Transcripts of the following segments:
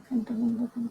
ফ্যানটা বন্ধ করুন।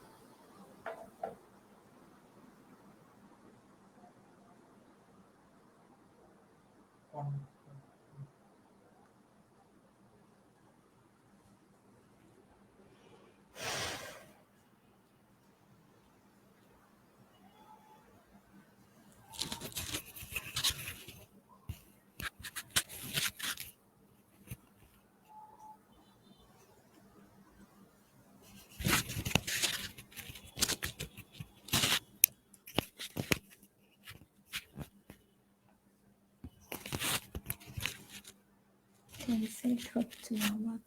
সেট হচ্ছে আমার।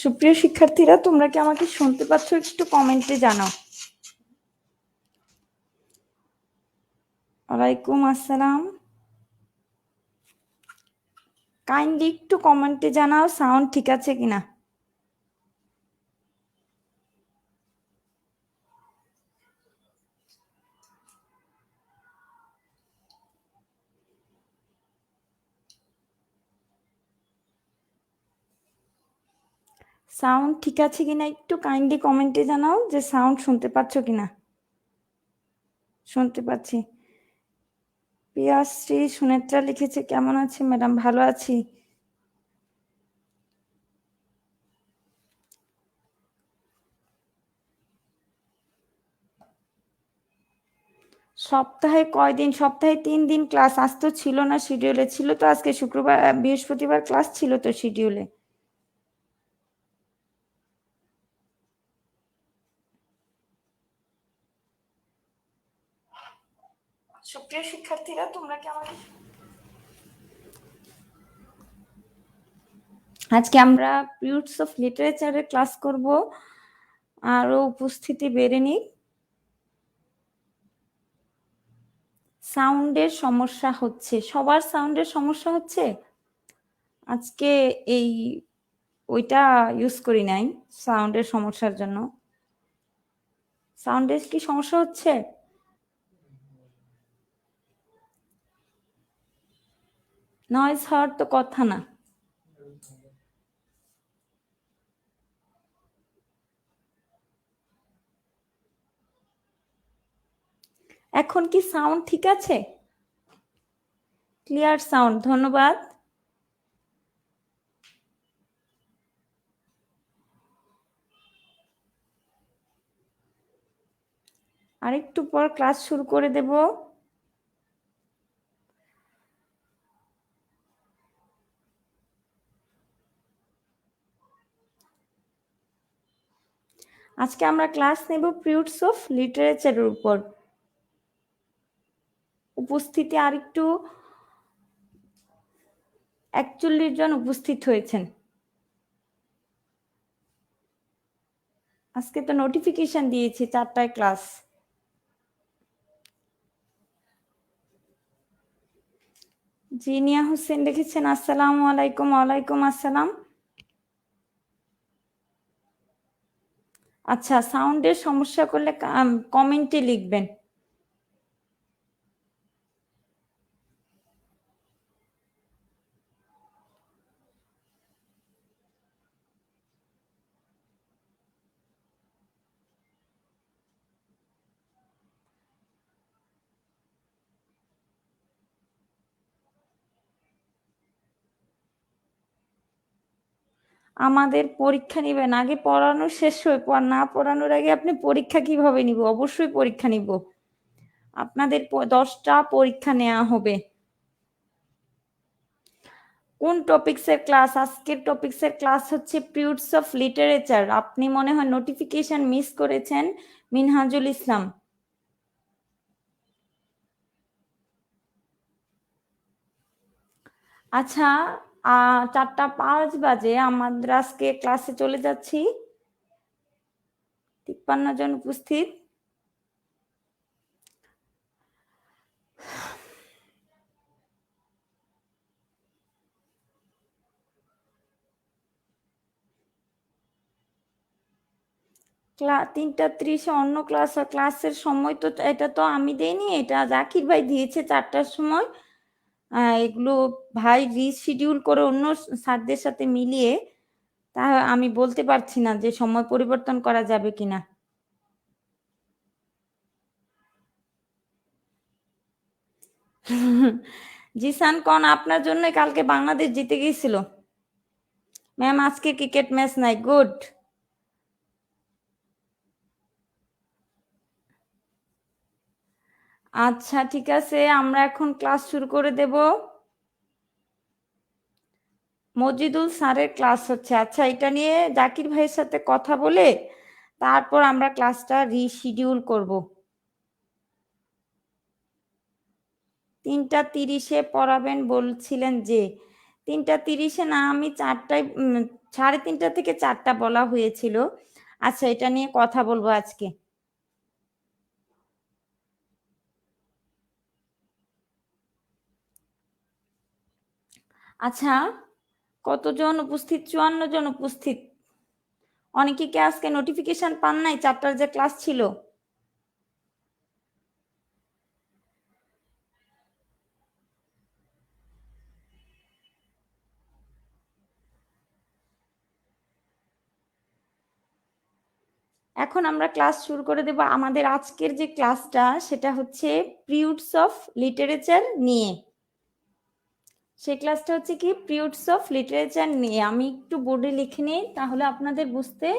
সুপ্রিয় শিক্ষার্থীরা, তোমরা কি আমাকে শুনতে পাচ্ছ? একটু কমেন্টে জানাও। ওয়ালাইকুম আসসালাম। কাইন্ডলি একটু কমেন্টে জানাও সাউন্ড ঠিক আছে কিনা। সাউন্ড ঠিক আছে কিনা একটু কাইন্ডলি কমেন্টে জানাও যে সাউন্ড শুনতে পাচ্ছ কিনা। শুনতে পাচ্ছি। পিয়াশ্রী সুনেত্রা লিখেছে, কেমন আছে ম্যাডাম? ভালো আছি। সপ্তাহে কয়দিন? সপ্তাহে 3 দিন ক্লাস। আজ তো ছিল না শিডিউলে, ছিল তো আজকে শুক্রবার বৃহস্পতিবার ক্লাস ছিল তো শিডিউলে। সুপ্রিয় শিক্ষার্থীরা, তোমরা কি আমাকে আজকে আমরা পিউটস অফ লিটারেচারের ক্লাস করব। আরো উপস্থিতি বেড়ে নিক। সাউন্ডের সমস্যা হচ্ছে, সবার সাউন্ডের সমস্যা হচ্ছে। আজকে এই ওইটা ইউজ করি নাই সাউন্ডের সমস্যার জন্য। সাউন্ডের কি সমস্যা হচ্ছে? নয়েজ হওয়ার তো কথা না। এখন কি সাউন্ড ঠিক আছে? ক্লিয়ার সাউন্ড, ধন্যবাদ। আরেকটু পর ক্লাস শুরু করে দেব। আজকে আমরা ক্লাস নেব পিউটস অফ লিটারেচারের উপর। উপস্থিতি আরেকটু 41 জন উপস্থিত হয়েছেন। আজকে তো নোটিফিকেশন দিয়েছি 4টায় ক্লাস। জিনিয়া হোসেন লিখেছেন, আসসালামু আলাইকুম। ওয়ালাইকুম আসসালাম। আচ্ছা, সাউন্ডের সমস্যা করলে কমেন্টে লিখবেন। আমাদের পরীক্ষা নিবেন, আগে পড়ানো শেষ হয়ে না পড়ানোর আগে আপনি পরীক্ষা কিভাবে নিব? অবশ্যই পরীক্ষা নিব। আপনাদের 10টা পরীক্ষা নেওয়া হবে। কোন টপিক্সের ক্লাস? আজকের টপিক্সের ক্লাস হচ্ছে পিরিয়ডস অফ লিটারেচার। আপনি মনে হয় নোটিফিকেশন মিস করেছেন, মিনহাজুল ইসলাম। আচ্ছা, 4:05 বাজে, আমাদের আজকে ক্লাসে চলে যাচ্ছি। 53 জন উপস্থিত। ক্লাস 3:30 অন্য ক্লাসের সময় তো এটা তো আমি দেইনি, এটা জাকির ভাই দিয়েছে 4টার সময়। এগুলো ভাই রিশিডিউল করে অন্য স্যারদের সাথে মিলিয়ে, তা আমি বলতে পারছি না যে সময় পরিবর্তন করা যাবে কিনা। জিসান কন, আপনার জন্য কালকে বাংলাদেশ জিতে গিয়েছিল। ম্যাম আজকে ক্রিকেট ম্যাচ নাই। গুড। আচ্ছা ঠিক আছে, আমরা এখন ক্লাস শুরু করে দেব। মজিদুল স্যারের ক্লাস হচ্ছে। আচ্ছা, এটা নিয়ে জাকির ভাইয়ের সাথে কথা বলে তারপর আমরা ক্লাসটা রিশিডিউল করব। 3:30 পড়াবেন বলছিলেন যে। 3:30 না, আমি 4টায় 3:30 থেকে 4টা বলা হয়েছিল। আচ্ছা, এটা নিয়ে কথা বলবো আজকে। আচ্ছা, কতজন উপস্থিত? 54 জন উপস্থিত। অনেকে কি আজকে নোটিফিকেশন পান নাই 4টার যে ক্লাস ছিল? এখন আমরা ক্লাস শুরু করে দেব। আমাদের আজকের যে ক্লাসটা সেটা হচ্ছে পিরিয়ডস অফ লিটারেচার নিয়ে। সেই ক্লাসটা হচ্ছে কি, পিরিয়ডস অফ লিটারেচার নিয়ে। আমি একটু বোর্ডে লিখে নিই, তাহলে আপনাদের বুঝতে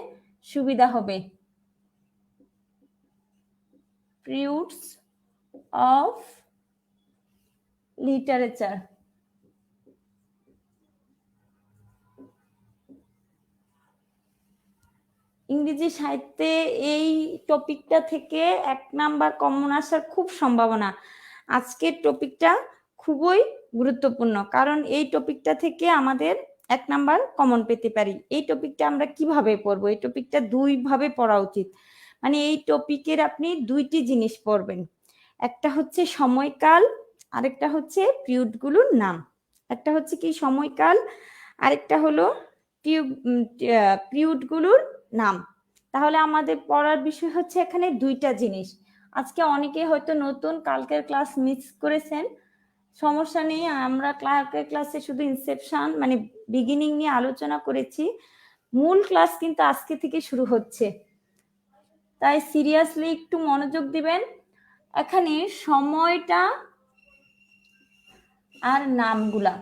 সুবিধা হবে। Periods of literature. ইংরেজি সাহিত্যে এই টপিকটা থেকে 1 নাম্বার কমন আসার খুব সম্ভাবনা। আজকের টপিকটা খুবই গুরুত্বপূর্ণ, কারণ এই টপিকটা থেকে আমাদের 1 নাম্বার কমন পেতে পারি। এই টপিকটা আমরা কিভাবে পড়বো? এই টপিকটা 2 ভাবে পড়া উচিত। মানে এই টপিকের আপনি 2টি জিনিস পড়বেন। একটা হচ্ছে সময়কাল, আরেকটা হচ্ছে পিরিয়ডগুলোর নাম। একটা হচ্ছে কি সময়কাল, আরেকটা হলো পিরিয়ডগুলোর নাম। তাহলে আমাদের পড়ার বিষয় হচ্ছে এখানে 2টা জিনিস। আজকে অনেকে হয়তো নতুন, কালকের ক্লাস মিস করেছেন, সমস্যা নেই। আমরা কালকের ক্লাসে শুধু ইনসেপশন মানে বিগিনিং নিয়ে আলোচনা করেছি। মূল ক্লাস কিন্তু আজকে থেকে শুরু হচ্ছে, তাই সিরিয়াসলি একটু মনোযোগ দিবেন। এখানে সময়টা আর নামগুলা।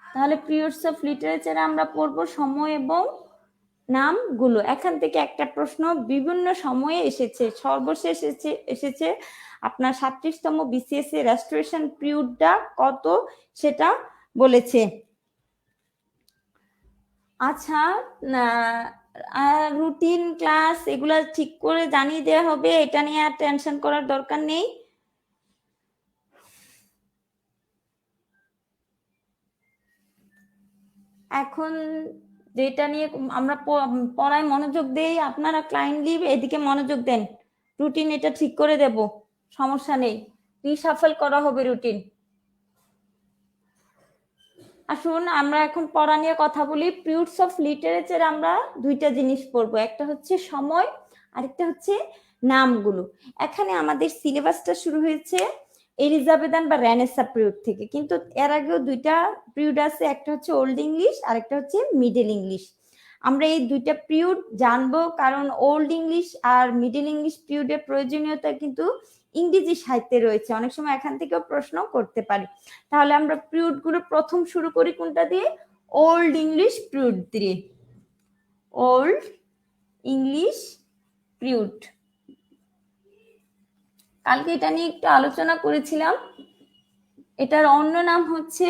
তাহলে পিরিয়ডস অফ লিটারেচারে আমরা পড়বো সময় এবং নামগুলো। এখান থেকে একটা প্রশ্ন বিভিন্ন সময়ে এসেছে, সর্বশেষ এসেছে আপনার 37তম বিসিএস এ রেস্টোরেশন পিরিয়ডটা কত সেটা বলেছে। আচ্ছা, রুটিন ক্লাস এগুলা ঠিক করে জানিয়ে দেওয়া হবে, এটা নিয়ে আর টেনশন করার দরকার নেই। এখন যেটা নিয়ে আমরা পড়ায় মনোযোগ দেই, আপনারা কাইন্ডলি এদিকে মনোযোগ দেন। রুটিন এটা ঠিক করে দেব, সমস্যা নেই, রিশাফল করা হবে রুটিন। আসুন আমরা এখন পড়া নিয়ে কথা বলি। পিরিয়ডস অফ লিটারেচার আমরা 2টা জিনিস পড়বো, একটা হচ্ছে সময়, আরেকটা হচ্ছে নামগুলো। এখানে আমাদের সিলেবাসটা শুরু হয়েছে এলিজাবেথান বা রেনেসা পিরিয়ড থেকে, কিন্তু এর আগেও 2টা পিরিয়ড আছে, একটা হচ্ছে ওল্ড ইংলিশ আর একটা হচ্ছে মিডল ইংলিশ। আমরা এই 2টা পিরিয়ড জানবো, কারণ ওল্ড ইংলিশ আর মিডল ইংলিশ পিরিয়ডের প্রয়োজনীয়তা কিন্তু ইংরেজি সাহিত্যে রয়েছে, অনেক সময় এখান থেকেও প্রশ্ন করতে পারে। তাহলে আমরা পিরিয়ড গুলো প্রথম শুরু করি কোনটা দিয়ে? ওল্ড ইংলিশ পিরিয়ড দিয়ে। ওল্ড ইংলিশ পিরিয়ড, কালকে এটা নিয়ে একটু আলোচনা করেছিলাম। এটার অন্য নাম হচ্ছে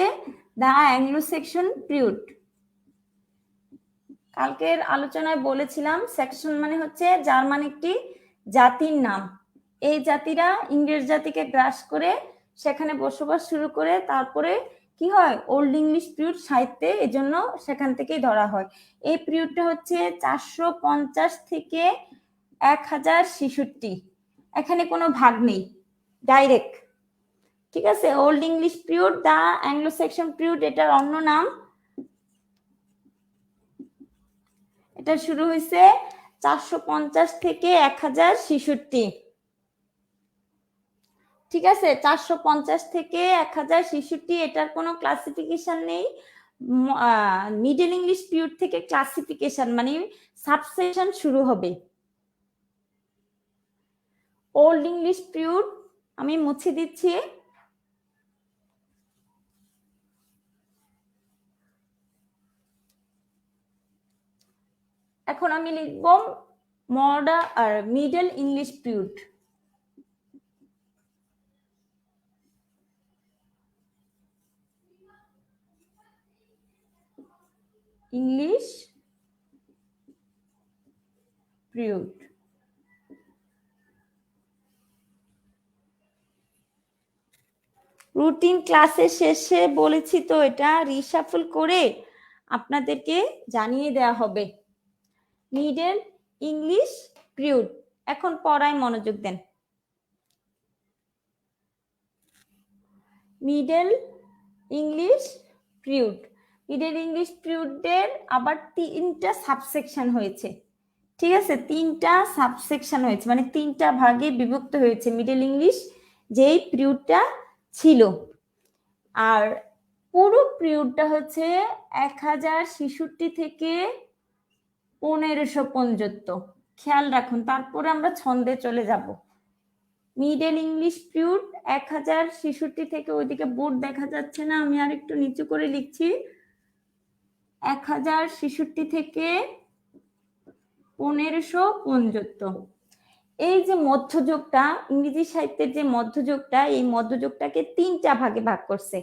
দ্য অ্যাংলো সেকশন পিরিয়ড। কালকের আলোচনায় বলেছিলাম সেকশন মানে হচ্ছে জার্মান একটি জাতির নাম। এই জাতিরা ইংরেজ জাতিকে গ্রাস করে সেখানে বসবাস শুরু করে, তারপরে কি হয় ওল্ড ইংলিশ পিরিয়ড সাহিত্যে, এজন্য সেখান থেকেই ধরা হয়। এই পিরিয়ডটা হচ্ছে 450 থেকে 1066। এখানে কোনো ভাগ নেই, ডাইরেক্ট। ঠিক আছে, ওল্ড ইংলিশ পিরিয়ড, দা অ্যাংলো সেকশন পিরিয়ড এটার অন্য নাম। এটা শুরু হয়েছে 450 থেকে 1066। ঠিক আছে, 450 থেকে 1066, এটার কোনো ক্লাসিফিকেশন নেই। মিডল ইংলিশ পিরিয়ড থেকে ক্লাসিফিকেশন মানে সাবসেকশন শুরু হবে। ওল্ড ইংলিশ পিরিয়ড আমি মুছে দিচ্ছি। এখন আমি লিখব মডার্ন আর middle English period. English period. Routine ক্লাসের শেষে বলেছি তো, এটা রিশাফল করে আপনাদেরকে জানিয়ে দেওয়া হবে। Middle English period. এখন পড়ায় মনোযোগ দেন। Middle English period. Middle English পিরিয়ডের আবার 3টা সাবসেকশন হয়েছে। ঠিক আছে, 3টা সাবসেকশন হয়েছে, মানে 3টা ভাগে বিভক্ত হয়েছে মিডল ইংলিশ যেই পিরিয়ডটা ছিল। আর পুরো পিরিয়ডটা হচ্ছে 1066 থেকে 1575। খেয়াল রাখুন, তারপরে আমরা ছন্দে চলে যাব। মিডল ইংলিশ পিরিয়ড 1066 থেকে, ওইদিকে বোর্ড দেখা যাচ্ছে না, আমি আর একটু নিচু করে লিখছি। 1066 থেকে 1575। এই যে মধ্যযুগটা, ইংরেজি সাহিত্যের যে মধ্যযুগটা, এই মধ্যযুগটাকে 3টা ভাগে ভাগ করছে।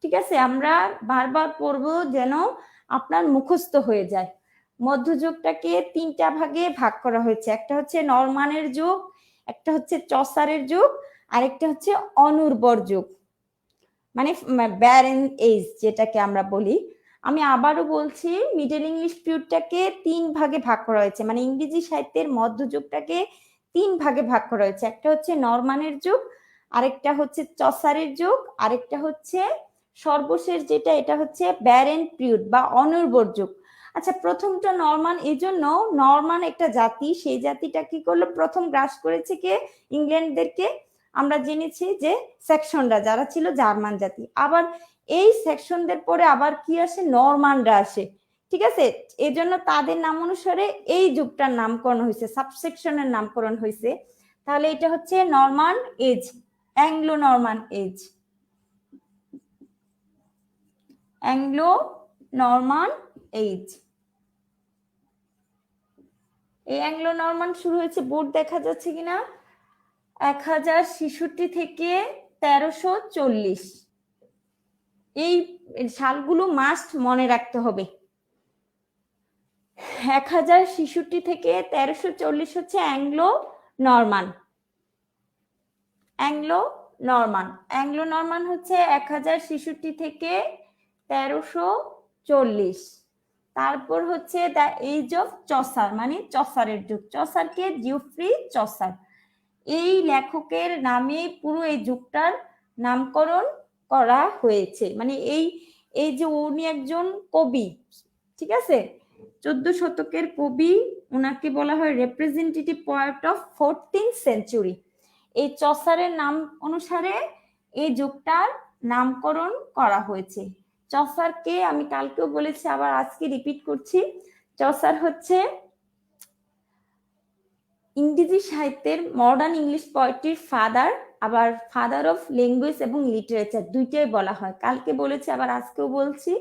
ঠিক আছে, আমরা বারবার পড়বো যেন আপনার মুখস্থ হয়ে যায়। মধ্যযুগটাকে 3টা ভাগে ভাগ করা হয়েছে। একটা হচ্ছে নরমানের যুগ, একটা হচ্ছে চসারের যুগ, আরেকটা হচ্ছে অনুর্বর যুগ, মানে ব্যারেন এজ যেটাকে আমরা বলি। আমি আবারও বলছি, মিডল ইংলিশ পিরিয়ডটাকে 3 ভাগে ভাগ করা হয়েছে, মানে ইংরেজি সাহিত্যের মধ্যযুগটাকে 3 ভাগে ভাগ করা হয়েছে। একটা হচ্ছে নরমানের যুগ, আরেকটা হচ্ছে চসারের যুগ, আরেকটা হচ্ছে সর্বশেষ যেটা, এটা হচ্ছে ব্যারেন পিরিয়ড বা অনুর্বর যুগ। আচ্ছা, প্রথমটা নরমান, এই জন্য নরমান একটা জাতি, সেই জাতিটা কি করলো, প্রথম গ্রাস করেছে কে, ইংল্যান্ডদেরকে। আমরা জেনেছি যে সেকশনরা যারা ছিল জার্মান জাতি, আবার এই সেকশনদের পরে আবার কি আসে, নরমানরা আসে। ঠিক আছে, এজন্য তাদের নাম অনুসারে এই যুগটার নামকরণ হয়েছে, সাবসেকশনের নামকরণ হয়েছে। তাহলে এটা হচ্ছে Norman age, Anglo Norman age, Anglo Norman age. এই অ্যাংলো নরমান শুরু হয়েছে, বোর্ড দেখা যাচ্ছে কিনা, 1066 থেকে 1340। এই সালগুলো মাস্ট মনে রাখতে হবে। 1066 থেকে 1340 হচ্ছে Anglo Norman. Anglo Norman, Anglo Norman হচ্ছে 1066 থেকে 1340। তারপর হচ্ছে দ্য এজ অফ চসার, মানে চসারের যুগ। চসারকে জিওফ্রি চসার, এই লেখকের নামে পুরো এই যুগটার নামকরণ করা হয়েছে। মানে এই যে উনি একজন কবি, ঠিক আছে, 14 শতকের কবি, ওনাকে বলা হয় representative poet of 14th century. এই চসারের নাম অনুসারে এই যুগটার নামকরণ করা হয়েছে। চসারকে আমি কালকেও বলেছি, আবার আজকে রিপিট করছি, চসার হচ্ছে ইংরেজি সাহিত্যের মডার্ন ইংলিশ পোয়েট্রির ফাদার, আবার ফাদার অফ ল্যাঙ্গুয়েজ এবং লিটারেচার, দুইটাই বলা হয়। কালকে বলেছি, আবার আজকেও বলছি,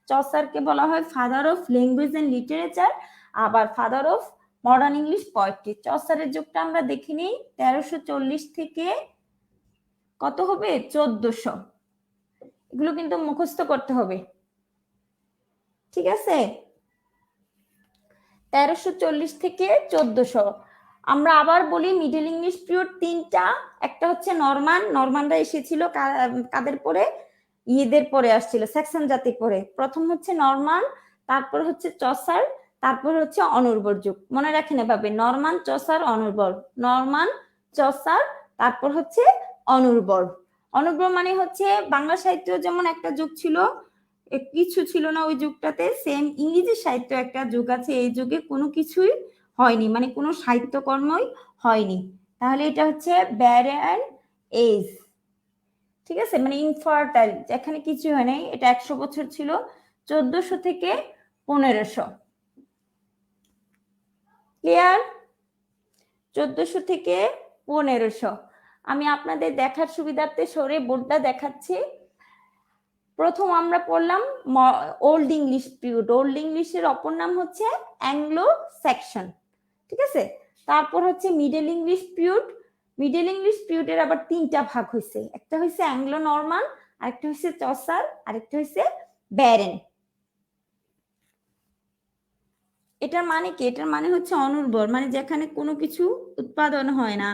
চসারকে বলা হয় father of language and literature, আবার father of modern English poetry. চসারের যুগটা আমরা দেখে নিই, 1340 থেকে কত হবে, 1400। এগুলো কিন্তু মুখস্থ করতে হবে, ঠিক আছে? 1340 থেকে 1400। আমরা আবার বলি মিডল ইংলিশ পিরিয়ড তিনটা, একটা হচ্ছে নরমানরা এসেছিল কাদের পরে, ইয়েদের পরে আসছিল, স্যাক্সন জাতির পরে। প্রথম হচ্ছে নরমান, তারপর হচ্ছে চসার, তারপর হচ্ছে অনুর্বর যুগ। মনে রাখেন এভাবে, নরমান, চসার, অনুর্বর, নরমান, চসার, তারপর হচ্ছে অনুর্বর। অনুর্বর মানে হচ্ছে বাংলা সাহিত্য যেমন একটা যুগ ছিল, কিছু ছিল না ওই যুগটাতে, সেম ইংরেজি সাহিত্য একটা যুগ আছে, এই যুগে কোনো কিছুই হয়নি, মানে কোনো সাহিত্যকর্মই হয়নি। তাহলে এটা হচ্ছে ব্যারেন এজ, ঠিক আছে, মানে ইনফার্টাইল, এখানে কিছু হয় নাই, এটা 100 বছর ছিল, 1400 থেকে 1500। ক্লিয়ার? 1400 থেকে 1500। আমি আপনাদের দেখার সুবিধার্থে সরে বোর্ডটা দেখাচ্ছি। প্রথম আমরা পড়লাম ওল্ড ইংলিশ পিরিয়ড, ওল্ড ইংলিশের অপর নাম হচ্ছে অ্যাংলো স্যাকশন, ঠিক আছে? তারপর হচ্ছে middle English period, middle English পিরিয়ডের আবার তিনটা ভাগ হয়েছে, একটা হয়েছে অ্যাংলো নরমান, আরেকটা হয়েছে চসার, আরেকটা হয়েছে ব্যারেন। এটার মানে কি? এটার মানে হচ্ছে অনুর্বর, মানে যেখানে কোনো কিছু উৎপাদন হয় না,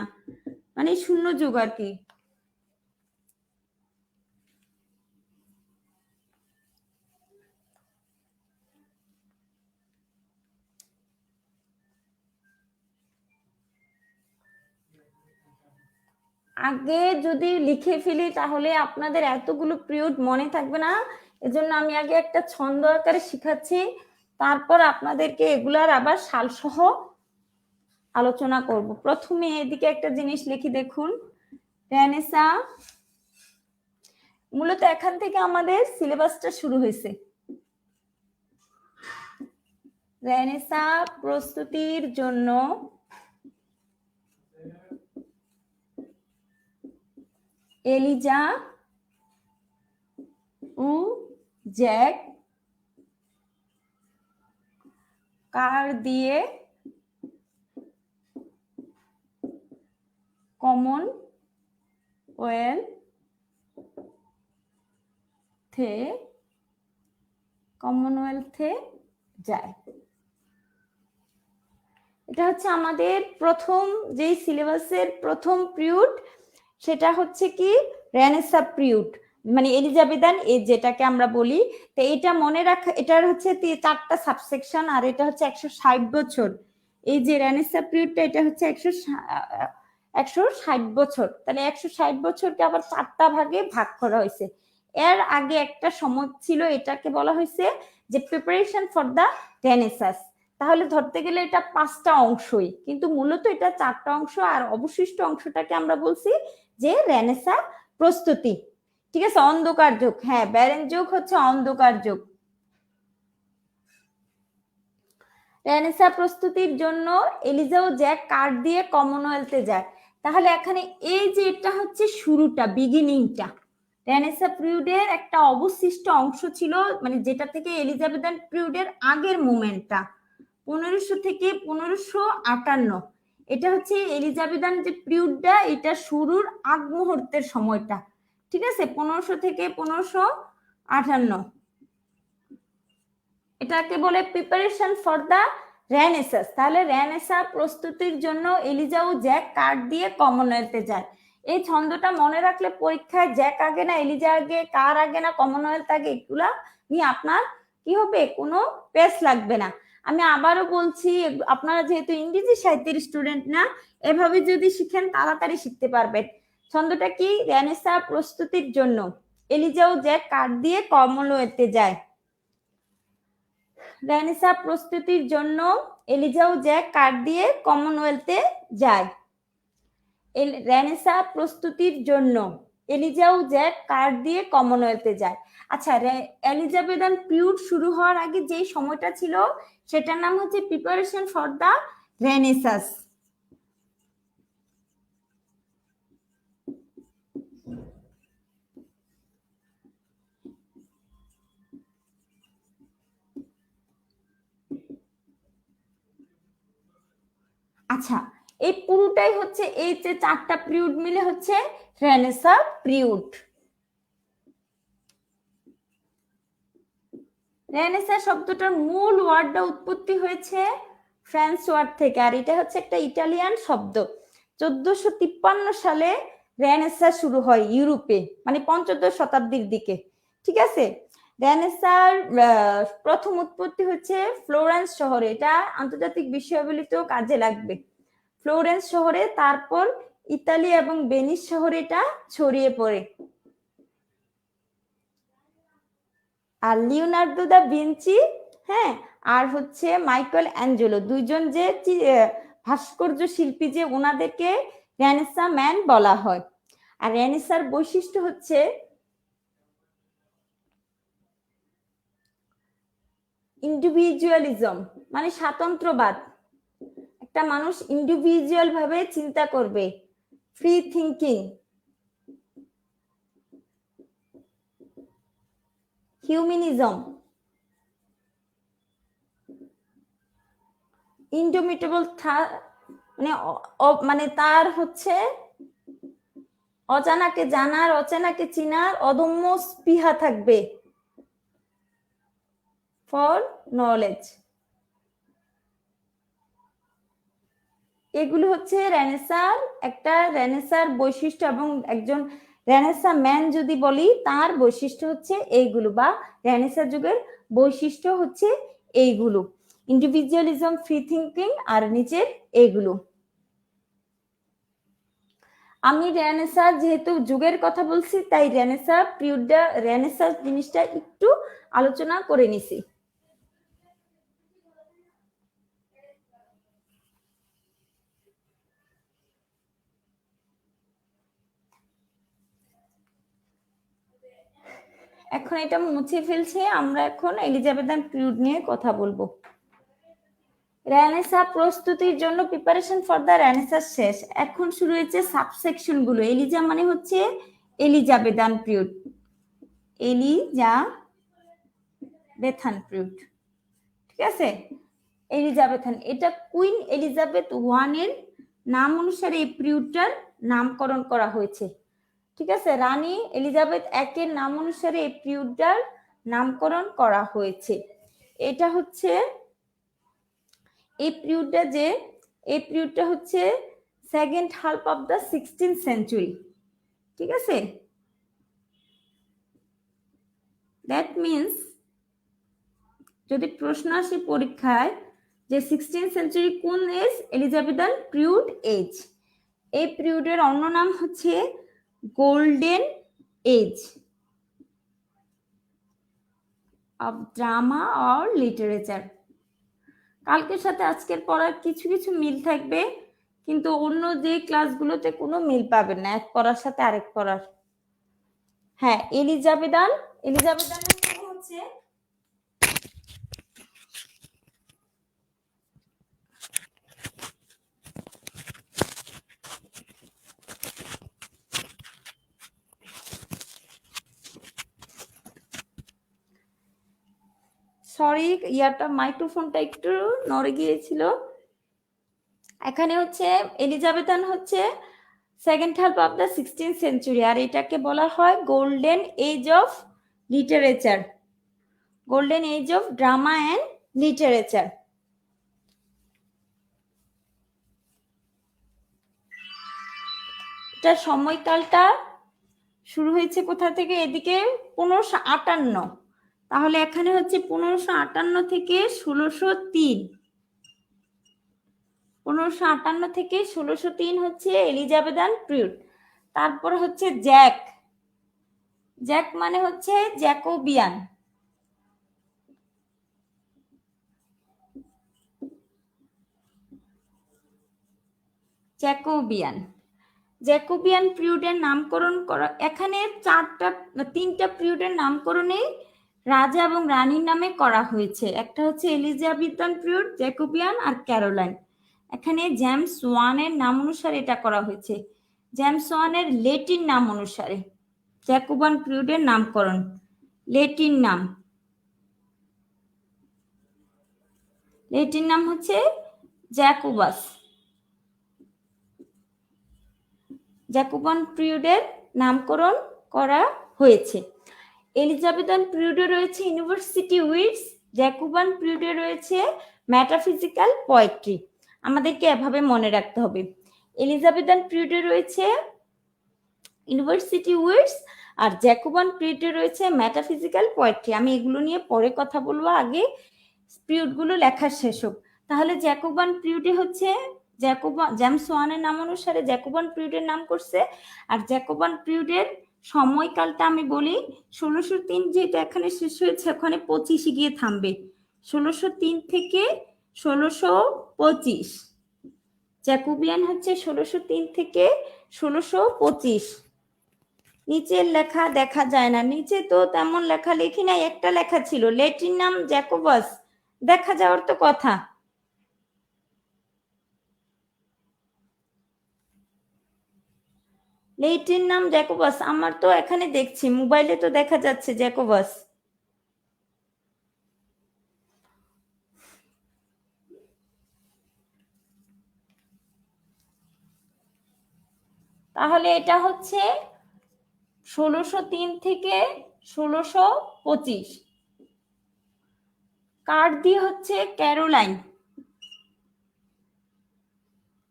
মানে শূন্য যুগ আর কি। আগে যদি লিখে ফেলি তাহলে আপনাদের এতগুলো পিরিয়ড মনে থাকবে না, এজন্য আমি আগে একটা ছন্দ আকারে শিখাচ্ছি, তারপর আপনাদেরকে এগুলার আবার সালসহ আলোচনা করব। প্রথমে এদিকে একটা জিনিস লিখি, দেখুন, রেনেসা, মূলত এখান থেকে আমাদের সিলেবাসটা শুরু হয়েছে। রেনেসা প্রস্তুতির জন্য এলিজা ও জ্যাক কার দিয়ে কমনওয়েলথে যায়। এটা হচ্ছে আমাদের প্রথম যেই সিলেবাসের প্রথম পিরিয়ড, সেটা হচ্ছে কি রেনেসা পিরিয়ড, মানে এলিজাবেথান এজ যেটাকে আমরা বলি। তো এটা মনে রাখা, এটার হচ্ছে 4টা সাবসেকশন, আর এটা হচ্ছে 160 বছর। এই যে রেনেসা পিরিয়ডটা, এটা হচ্ছে 160 বছর, তাহলে 160 বছরকে আবার 4টা ভাগে ভাগ করা হয়েছে। এর আগে একটা সময় ছিল, এটাকে বলা হয়েছে যে প্রিপারেশন ফর দ্য রেনেসাস। তাহলে ধরতে গেলে এটা 5টা অংশই, কিন্তু মূলত এটা 4টা অংশ, আর অবশিষ্ট অংশটাকে আমরা বলছি যে রেনেসা প্রস্তুতি, ঠিক আছে? অন্ধকার যুগ, হ্যাঁ, ব্যারেন যুগ হচ্ছে অন্ধকার যুগ। রেনেসা প্রস্তুতির জন্য এলিজা ও জ্যাক কার দিয়ে কমনওয়েলথে যায়। তাহলে এখানে এই যে এটা হচ্ছে শুরুটা, বিগিনিংটা, রেনেসা পিরিয়ডের একটা অবশিষ্ট অংশ ছিল, মানে যেটা থেকে এলিজাবেথান পিরিয়ডের আগের মুভমেন্টটা, 1500 থেকে 1558। এটা হচ্ছে এলিজাবেথান যে পিরিয়ডটা, এটা শুরুর আগ মুহূর্তের সময়টা, ঠিক আছে? 1500 থেকে 1558, এটাকে বলে প্রিপারেশন ফর দ্য রেনেসাস। তাহলে রেনেসা প্রস্তুতির জন্য এলিজা ও জ্যাক কার দিয়ে কমনওয়েলথে যায়। এই ছন্দটা মনে রাখলে পরীক্ষায় জ্যাক আগে না এলিজা আগে, কার আগে না কমনওয়েলথ আগে, এগুলা নিয়ে আপনার কি হবে, কোনো পেস লাগবে না। আমি আবারও বলছি, আপনারা যেহেতু ইংরেজি সাহিত্যের স্টুডেন্ট না, এভাবে যদি শিখেন তাড়াতাড়ি শিখতে পারবেন। ছন্দটা কি? রেনেসা প্রস্তুতির জন্য এলিজা ও জ্যাক কার দিয়ে কমনওয়েলথে যায়। রেনেসা প্রস্তুতির জন্য এলিজা ও জ্যাক কার দিয়ে কমনওয়েলথে যায়। রেনেসা প্রস্তুতির জন্য এলিজা ও জ্যাক কার দিয়ে কমনওয়েলথে যায়। আচ্ছা, এলিজাবেথান পিরিয়ড শুরু হওয়ার আগে যেই সময়টা ছিল, সেটার নাম হচ্ছে প্রিপারেশন ফর দ্য রেনেসাস। আচ্ছা, এই পুরোটাই হচ্ছে, এই যে 4টা পিরিয়ড মিলে হচ্ছে রেনেসা পিরিয়ড। রেনেসাঁ শব্দটার মূল ওয়ার্ডটা উৎপত্তি হয়েছে ফ্রেঞ্চ ওয়ার্ড থেকে, আর এটা হচ্ছে একটা ইটালিয়ান শব্দ। 1453 সালে রেনেসাঁ শুরু হয় ইউরোপে, মানে পঞ্চদশ শতাব্দীর দিকে, ঠিক আছে। রেনেসাঁর প্রথম উৎপত্তি হচ্ছে ফ্লোরেন্স শহরে, এটা আন্তর্জাতিক বিষয়াবলিতেও কাজে লাগবে। ফ্লোরেন্স শহরে, তারপর ইতালি এবং ভেনিস শহরে এটা ছড়িয়ে পড়ে। আর লিওনার্দো দা ভিঞ্চি, হ্যাঁ, আর হচ্ছে মাইকেল অ্যাঞ্জেলো, দুইজন যে ভাস্কর্য শিল্পী, যে ওনাদেরকে রেনেসাঁ ম্যান বলা হয়। আর রেনেসাঁর বৈশিষ্ট্য হচ্ছে ইন্ডিভিজুয়ালিজম, মানে স্বাতন্ত্র্যবাদ। একটা মানুষ ইন্ডিভিজুয়াল ভাবে চিন্তা করবে, ফ্রি থিঙ্কিং, হিউম্যানিজম, ইনডোমিটেবল, মানে তার হচ্ছে অজানাকে জানার, অচেনাকে চিনার অদম্য স্পৃহা থাকবে, ফর নলেজ। এগুলো হচ্ছে রেনেসাঁর বৈশিষ্ট্য, এবং একজন রেনেসাঁ ম্যান যদি বলি, তার বৈশিষ্ট্য হচ্ছে এইগুলো, বা রেনেসাঁ যুগের বৈশিষ্ট্য হচ্ছে এইগুলো, ইন্ডিভিজুয়ালিজম, ফ্রি থিঙ্কিং, আর নিচের এইগুলো। আমি রেনেসাঁ যেহেতু যুগের কথা বলছি, তাই রেনেসাঁ জিনিসটা একটু আলোচনা করে নিছি। এখন এটা মুছে ফেলছে, আমরা এখন এলিজাবেথান পিরিয়ড নিয়ে কথা বলবো। রেনেসাঁ প্রস্তুতির জন্য প্রিপারেশন ফর দ্য রেনেসাঁ শেষ, এখন শুরু হয়েছে সাবসেকশন গুলো। এলিজা মানে হচ্ছে এলিজাবেথান পিরিয়ড, এলিজাবেথান পিরিয়ড, ঠিক আছে। এলিজাবেথান, এটা কুইন এলিজাবেথ ওয়ানের নাম অনুসারে এই পিরিয়ডটার নামকরণ করা হয়েছে, ঠিক আছে। রানী এলিজাবেথ একের নাম অনুসারে এই পিরিয়ডটার নামকরণ করা হয়েছে। এটা হচ্ছে এই পিরিয়ডটা হচ্ছে second half of the 16th century, ঠিক আছে। দ্যাট মিনস যদি প্রশ্ন আসে পরীক্ষায় যে 16th সেঞ্চুরি কোন এজ, এলিজাবেথান পিরিয়ড এজ। এই পিরিয়ডের অন্য নাম হচ্ছে golden age of drama or literature. কালকের সাথে আজকের পড়ার কিছু কিছু মিল থাকবে, কিন্তু অন্য যে ক্লাসগুলোতে কোনো মিল পাবেন না এক পড়ার সাথে আরেক পড়ার। হ্যাঁ, এলিজাবেথানের হচ্ছে সরি, মাইক্রোফোনটা একটু নড়ে গিয়েছিল। এখানে হচ্ছে এলিজাবেথান হচ্ছে second half of the 16th century, আর এটাকে বলা হয় golden age of literature, golden age of drama and literature. এটার সময়কালটা শুরু হয়েছে কোথা থেকে, এদিকে 1558, তাহলে এখানে হচ্ছে 1558 থেকে 1603, 1558 থেকে 1603 হচ্ছে এলিজাবেথান পিরিয়ড। তারপর হচ্ছে জ্যাক মানে হচ্ছে জ্যাকোবিয়ান, জ্যাকোবিয়ান পিরিয়ডের নামকরণ করা, এখানে তিনটা পিরিয়ডের নামকরণে রাজা এবং রানীর নামে করা হয়েছে। একটা হচ্ছে এলিজাবেথান পিরিয়ড, জ্যাকোবিয়ান আর ক্যারোলাইন। এখানে জেমস ওয়ানের নাম অনুসারে এটা করা হয়েছে, জেমস ওয়ানের লেটিন নাম অনুসারে জ্যাকোবিয়ান পিরিয়ডের নামকরণ, লেটিন নাম হচ্ছে জ্যাকোবাস। জ্যাকোবিয়ান পিরিয়ডের নামকরণ করা হয়েছে। এলিজাবেথান পিরিয়ডে রয়েছে ইউনিভার্সিটি উইটস, জ্যাকোবান পিরিয়ডে রয়েছে মেটাফিজিক্যাল পোয়েট্রি। আমাদেরকে এভাবে মনে রাখতে হবে। এলিজাবেথান পিরিয়ডে রয়েছে ইউনিভার্সিটি উইটস আর জ্যাকোবান পিরিয়ডে রয়েছে মেটাফিজিক্যাল পোয়েট্রি। আমি এগুলো নিয়ে পরে কথা বলবো, আগে পিরিয়ডগুলো লেখা শেষ হোক। তাহলে জ্যাকোবান পিরিয়ডে হচ্ছে জেমস ওয়ানের নাম অনুসারে জ্যাকোবান পিরিয়ডের নাম করছে। আর জ্যাকোবান পিরিয়ডের সময়কালটা আমি বলি, 1603 যেটা এখানে শেষ হয়েছে ওখানে 25 গিয়ে থামবে। 1603 থেকে 1625। জ্যাকোবিয়ান হচ্ছে 1603 থেকে 1625। নিচের লেখা দেখা যায় না, নিচে তো তেমন লেখা লেখি নাই, একটা লেখা ছিল ল্যাটিন নাম জ্যাকোবাস, দেখা যাওয়ার তো কথা। ল্যাটিন নাম জ্যাকোবাস, আমার তো এখানে দেখছি মোবাইলে তো দেখা যাচ্ছে জ্যাকোবাস। তাহলে এটা হচ্ছে 1603 থেকে 1625। কার দিয়ে হচ্ছে ক্যারোলাইন,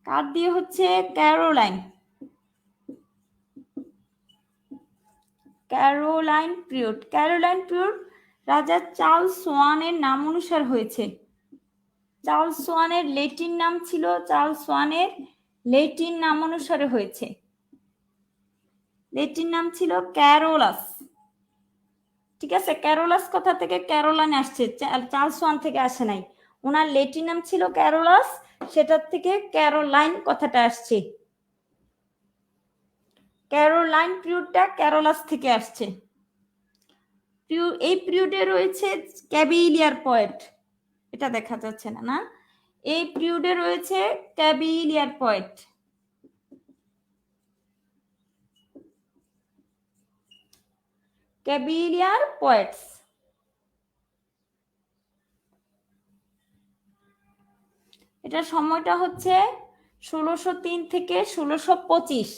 কার দিয়ে হচ্ছে Caroline, Caroline period. Caroline period রাজা চার্লস ওয়ানের নাম অনুসার হয়েছে। চার্লস ওয়ানের ল্যাটিন নাম ছিল, চার্লস ওয়ানের ল্যাটিন নাম অনুসারে হয়েছে। ল্যাটিন নাম ছিল ক্যারোলাস। ঠিক আছে, ক্যারোলাস কথা থেকে ক্যারোলাইন আসছে, চার্লস ওয়ান থেকে আসে নাই। ওনার ল্যাটিন নাম ছিল ক্যারোলাস, সেটার থেকে ক্যারোলাইন কথাটা আসছে। ক্যারোলাইন পিরিয়ডটা ক্যারোলাস থেকে আসছে। এই পিরিয়ডে রয়েছে ক্যাবিলিয়ার পয়েট, এটা দেখা যাচ্ছে না না, এই পিরিয়ডে রয়েছে ক্যাবিলিয়ার পয়েট। ক্যাবিলিয়ার পোয়েটস। এটা সময়টা হচ্ছে 1603 থেকে 1625।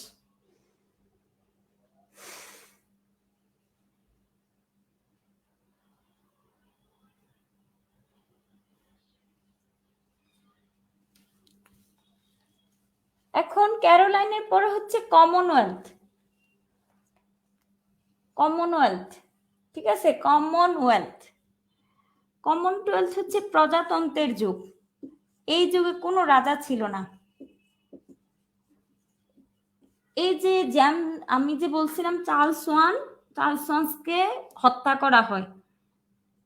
এখন ক্যারোলাইনের পরে হচ্ছে কমনওয়েলথ। কমনওয়েলথ, ঠিক আছে, কমনওয়েলথ। কমনওয়েলথ হচ্ছে প্রজাতন্ত্রের যুগ। এই যুগে কোনো রাজা ছিল না। এই যে আমি যে বলছিলাম চার্লস ওয়ানকে হত্যা করা হয়,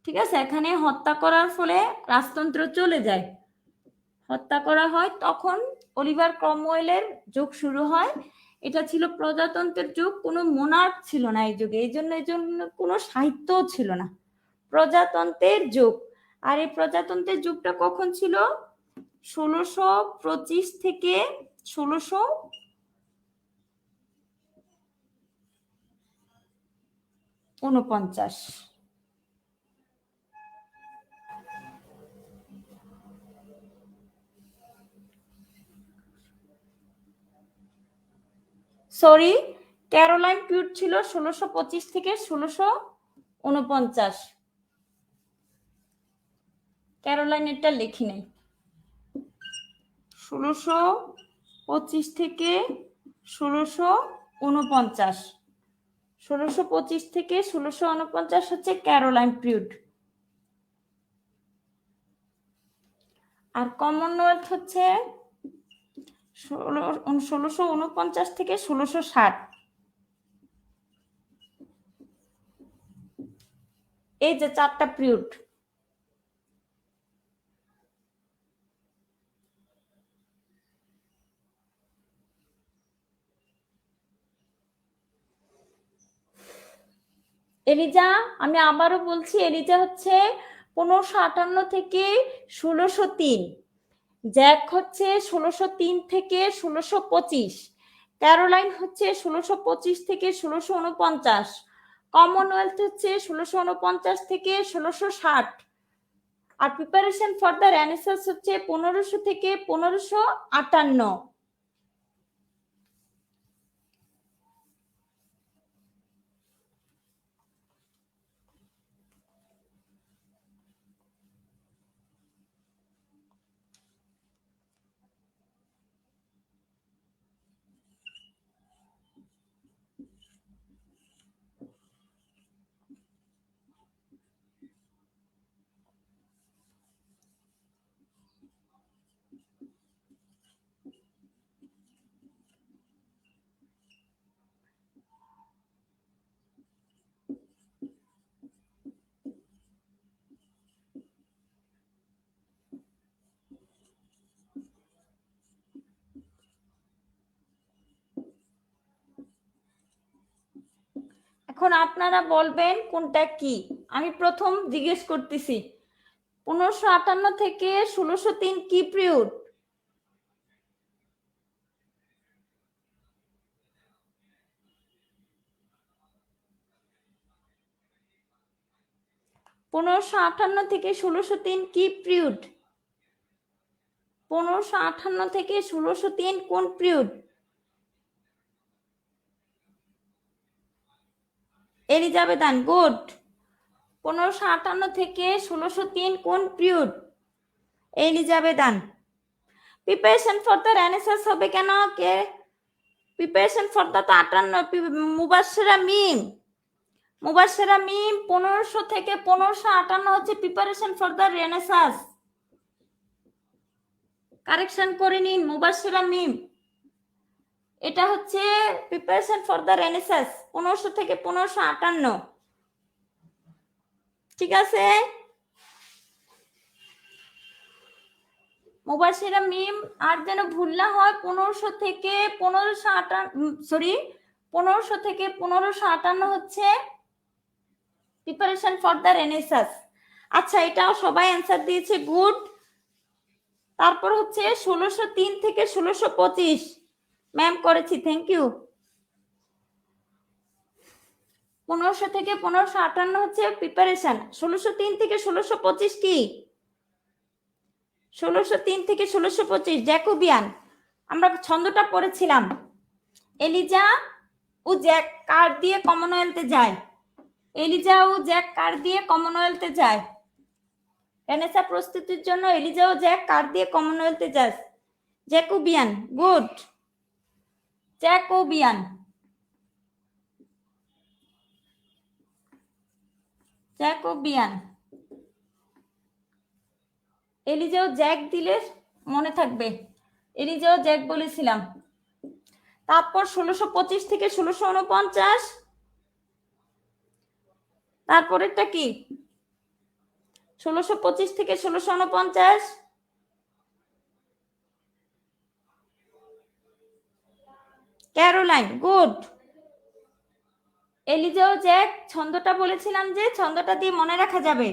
ঠিক আছে, এখানে হত্যা করার ফলে রাজতন্ত্র চলে যায়, হত্যা করা হয়, তখন অলিভার ক্রমওয়েলের যুগ শুরু হয়। এটা ছিল প্রজাতন্ত্রের যুগ, কোনো মোনার্ক ছিল না এই যুগে, এই জন্য কোনো সাহিত্যও ছিল না, প্রজাতন্ত্রের যুগ। আর এই প্রজাতন্ত্রের যুগটা কখন ছিল? 1625 থেকে 1649। সরি, ক্যারোলাইন পিরিয়ড ছিল 1625 থেকে 1649। ক্যারোলাইনেরটা লিখি নাই। 1625 থেকে 1649, 1625 থেকে 1649 হচ্ছে ক্যারোলাইন পিরিয়ড। আর কমনওয়েলথ হচ্ছে 1649 থেকে 1660। এই যে 4টা পিরিয়ড। এলিজা, আমি আবারও বলছি, এলিজা হচ্ছে 1558 থেকে 1603। জ্যাক হচ্ছে 1603 থেকে 1625। ক্যারোলাইন হচ্ছে 1625 থেকে 1649। কমনওয়েলথ হচ্ছে 1649 থেকে 1660। আর প্রিপারেশন ফর দ্য রেনেসান্স হচ্ছে 1500 থেকে 1558। এখন আপনারা বলবেন কোনটা কি। আমি প্রথম জিজ্ঞেস করতেছি 1558 থেকে 1603 কি পিরিয়ড? পনেরোশো আটান্ন থেকে 1603 কি পিরিয়ড? 1558 থেকে 1603 কোন পিরিয়ড? Elizabethan, good. 1558 থেকে 1603 কোন period? Elizabethan. Preparation for the renaissance হবে কেন? কে প্রিপারেশন ফর দ্য 58 মুবাশশিরা মিম। মুবাশশিরা মিম 1500 থেকে 1558 হচ্ছে preparation for the renaissance. Correction করে নিন, মুবাশশিরা মিম এটা হচ্ছে প্রিপারেশন ফর দ্য রেনেসাঁস 1500 থেকে 1558। ঠিক আছে, মুবাশশিরা মিম আর যেন ভুল না হয়। 1500 থেকে 1558 হচ্ছে প্রিপারেশন ফর দ্য রেনেসাঁস। আচ্ছা, এটাও সবাই অ্যান্সার দিয়েছে, গুড। তারপর হচ্ছে 1603 থেকে 1625 ম্যাম করেছি, থ্যাংক ইউ। 1500 থেকে 1558 হচ্ছে প্রিপারেশন। 1603 থেকে 1625 কি? 1603 থেকে 1625 জ্যাকোবিয়ান। আমরা ছন্দটা পড়েছিলাম, এলিজা ও জ্যাক কার দিয়ে কমনওয়েলথে যায়। এলিজা ও জ্যাক কার দিয়ে কমনওয়েলথে যায়? রেনেসাঁ প্রস্তুতির জন্য এলিজা ও জ্যাক কার দিয়ে কমনওয়েলথে যায়? Jacobean, good. Jacobean. Jacobean. Eliza ও জ্যাক দিলে মনে থাকবে, এলিজা ও জ্যাক বলেছিলাম। তারপর 1625 থেকে 1649, তারপরেরটা কি? 1625 থেকে 1649 ক্যারোলাইন, গুড। এলিজা ও জ্যাক ছন্দটা বলেছিলাম যে ছন্দটা দিয়ে মনে রাখা যাবে,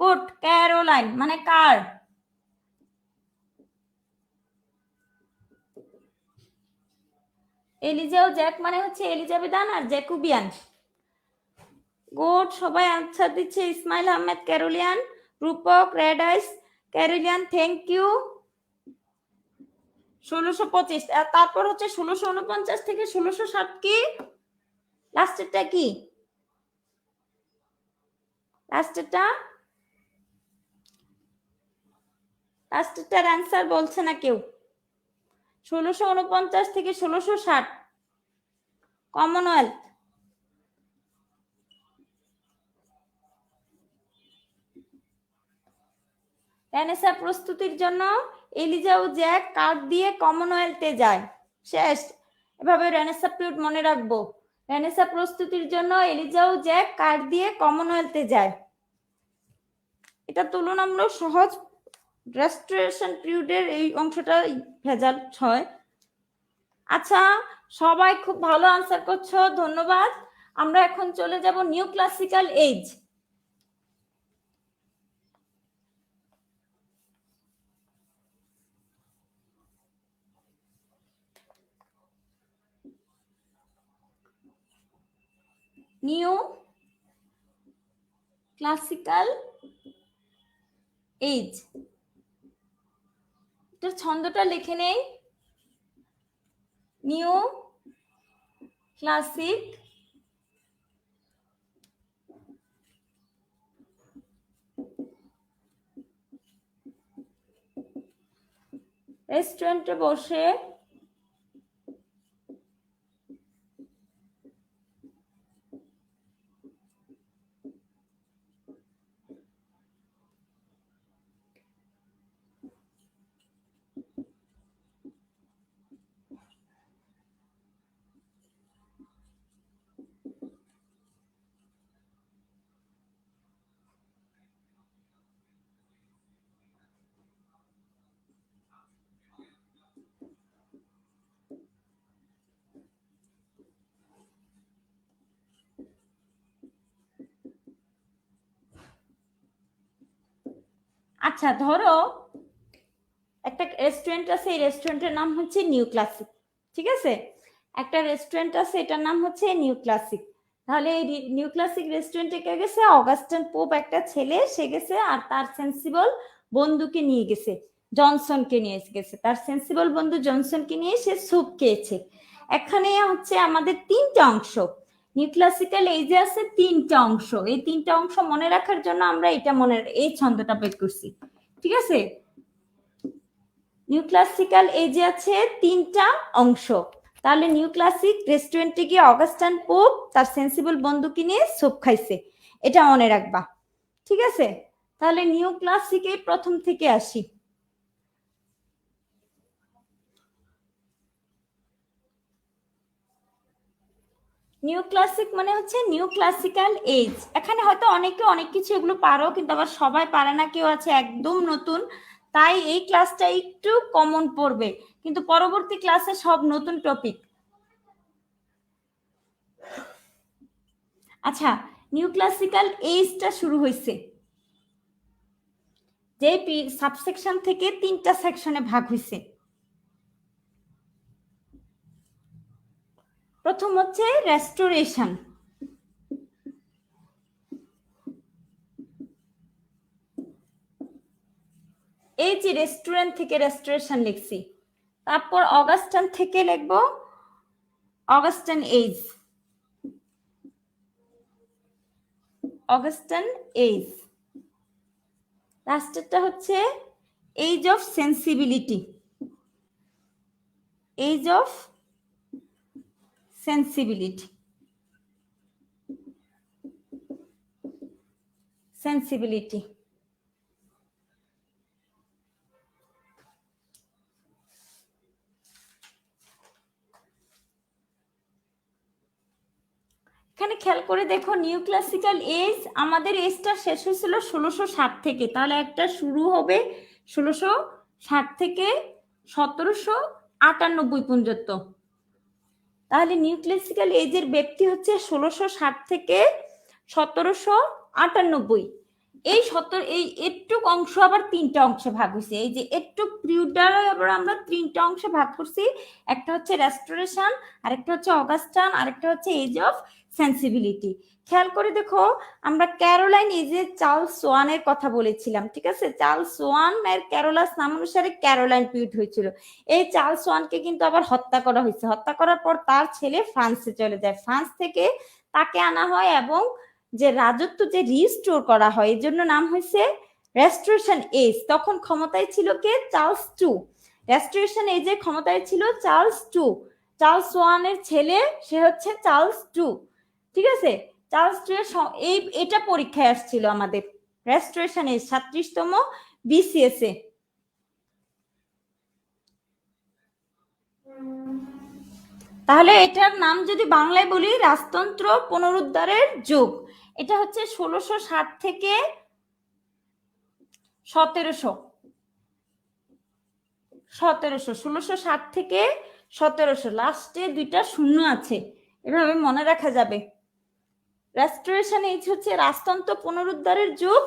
গুড। ক্যারোলাইন মানে কার। এলিজা ও জ্যাক মানে হচ্ছে এলিজাবেথান আর জ্যাকোবিয়ান, গুড। সবাই আনসার দিচ্ছে, ইসমাইল আহমেদ ক্যারোলিয়ান, রূপক রেড আইস ক্যারোলিয়ান, থ্যাংক ইউ। 1625। তারপর হচ্ছে 1649 থেকে 1660 কি? লাস্টেরটা কি? লাস্টেরটার অ্যান্সার বলছে না কেউ। 1649 থেকে 1660 কমনওয়েলথ। রেনেসাঁ প্রস্তুতির জন্য এলিজা ও জ্যাক কার দিয়ে কমনওয়েলথে যায়? শেষ। এভাবে রেনেসাঁ পিরিয়ড মনে রাখবো। রেনেসাঁ প্রস্তুতির জন্য এলিজা ও জ্যাক কার দিয়ে কমনওয়েলথে যায়। এটা তুলনামূলক সহজ। রেস্টোরেশন পিরিয়ডের এই অংশটা ভেজাল হয়। আচ্ছা, সবাই খুব ভালো আনসার করছো, ধন্যবাদ। আমরা এখন চলে যাব new classical age. New classical age, এটার ছন্দটা লিখে নেই। নিউ ক্লাসিক রেস্টুরেন্টে বসে আচ্ছা ধরো একটা রেস্টুরেন্ট আছে, এই রেস্টুরেন্টের নাম হচ্ছে নিউ ক্লাসিক, ঠিক আছে? একটা রেস্টুরেন্ট আছে, এটার নাম হচ্ছে নিউ ক্লাসিক। তাহলে এই নিউ ক্লাসিক রেস্টুরেন্টে কে গেছে? অগাস্টিন পোপ একটা ছেলে, সে গেছে আর তার সেন্সিবল বন্ধুকে নিয়ে গেছে, জনসনকে নিয়ে গেছে, তার সেন্সিবল বন্ধু জনসনকে নিয়ে সে স্যুপ খেয়েছে। এখানে হচ্ছে আমাদের তিনটা অংশ, নিউ ক্লাসিক্যাল এজে আছে তিনটা অংশ, এই তিনটা অংশ মনে রাখার জন্য আমরা এটা এই ছন্দটা বের করছি, ঠিক আছে? নিউ ক্লাসিক্যাল এজে আছে তিনটা অংশ, তাহলে নিউ ক্লাসিক রেস্টুরেন্টে গিয়ে অগাস্টান পোপ তার সেন্সিবল বন্ধুকে নিয়ে স্যুপ খাইছে, এটা মনে রাখবা, ঠিক আছে? তাহলে নিউ ক্লাসিকে প্রথম থেকে আসি। নিউ ক্লাসিক মানে হচ্ছে নিউ ক্লাসিক্যাল এজ। এখানে হয়তো অনেকে অনেক কিছু এগুলো পারো, কিন্তু আবার সবাই পারে না, কেউ আছে একদম নতুন, তাই এই ক্লাসটা একটু কমন পড়বে, কিন্তু পরবর্তী ক্লাসে সব নতুন টপিক। আচ্ছা, নিউ ক্লাসিক্যাল এজটা শুরু হয়েছে যে সাবসেকশন থেকে তিনটা সেকশনে ভাগ হয়েছে। প্রথম হচ্ছে রেস্টোরেশন, এই যে রেস্টুরেন্ট থেকে রেস্টোরেশন লিখছি, তারপর অগাস্টান থেকে লিখবো অগাস্টান এজ, অগাস্টান এজ। লাস্টেরটা হচ্ছে age of sensibility, age of sensibility, sensibility. এখানে খেয়াল করে দেখো, নিউ ক্লাসিক্যাল এজ, আমাদের এজটা শেষ হয়েছিল 1660 থেকে, তাহলে একটা শুরু হবে 1660 থেকে 1798 পর্যন্ত। তাহলে নিউ ক্লাসিক্যাল এজের ব্যক্তি হচ্ছে 1660 থেকে 1798। এই একটু অংশ আবার তিনটা অংশে ভাগ হয়েছে, এই যে একটু পিরিয়ডটা আবার আমরা তিনটা অংশে ভাগ করছি, একটা হচ্ছে রেস্টোরেশন, আরেকটা হচ্ছে অগাস্টান, আরেকটা হচ্ছে এজ অফ সেন্সিবিলিটি। খেয়াল করে দেখো, আমরা ক্যারোলাইন এজে চার্লস সোয়ানের কথা বলেছিলাম, ঠিক আছে? চার্লস সোয়ান এর ক্যারোলাস নাম অনুসারে ক্যারোলাইন পিরিয়ড হয়েছিল। এই চার্লস সোয়ানকে কিন্তু আবার হত্যা করা হয়েছে, হত্যা করার পর তার ছেলে ফ্রান্সে চলে যায়, ফ্রান্স থেকে তাকে আনা হয় এবং যে রাজত্ব যে রিস্টোর করা হয়, এই জন্য নাম হয়েছে রেস্টোরেশন এজ। তখন ক্ষমতায় ছিল কে? Charles two. রেস্টোরেশন এজে ক্ষমতায় ছিল চার্লস টু, চার্লস ওয়ানের ছেলে, সে হচ্ছে চার্লস টু, ঠিক আছে? চার্লস টু এর এটা পরীক্ষায় আসছিল আমাদের, রেস্টোরেশন এজ 37তম বিসিএস এ। তাহলে এটার নাম যদি বাংলায় বলি, রাজতন্ত্র পুনরুদ্ধারের যুগ। এটা হচ্ছে 1660 থেকে 1700, 1660 থেকে 1700, লাস্টে দুইটা শূন্য আছে, এভাবে মনে রাখা যাবে। রেস্টোরেশন এজ হচ্ছে রাজতন্ত্র পুনরুদ্ধারের যুগ,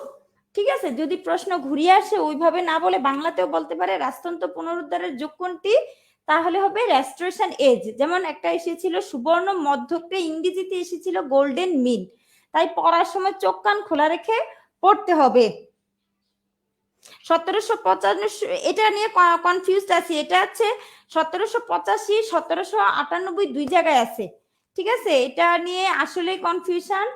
ঠিক আছে? যদি প্রশ্ন ঘুরিয়ে আসে ওইভাবে না বলে বাংলাতেও বলতে পারে রাজতন্ত্র পুনরুদ্ধারের যুগ কোনটি, তাহলে হবে রেস্টোরেশন এজ। যেমন একটা এসেছিল সুবর্ণ মধ্যকটা, ইংরেজিতে এসেছিল গোল্ডেন মিন, তাই পড়ার সময় চোখ কান খোলা রেখে পড়তে হবে। 1755, এটা নিয়ে কনফিউজড আছি, এটা আছে 1785 1798 দুই জায়গায় আছে, ঠিক আছে? এটা নিয়ে আসলে কনফিউশন।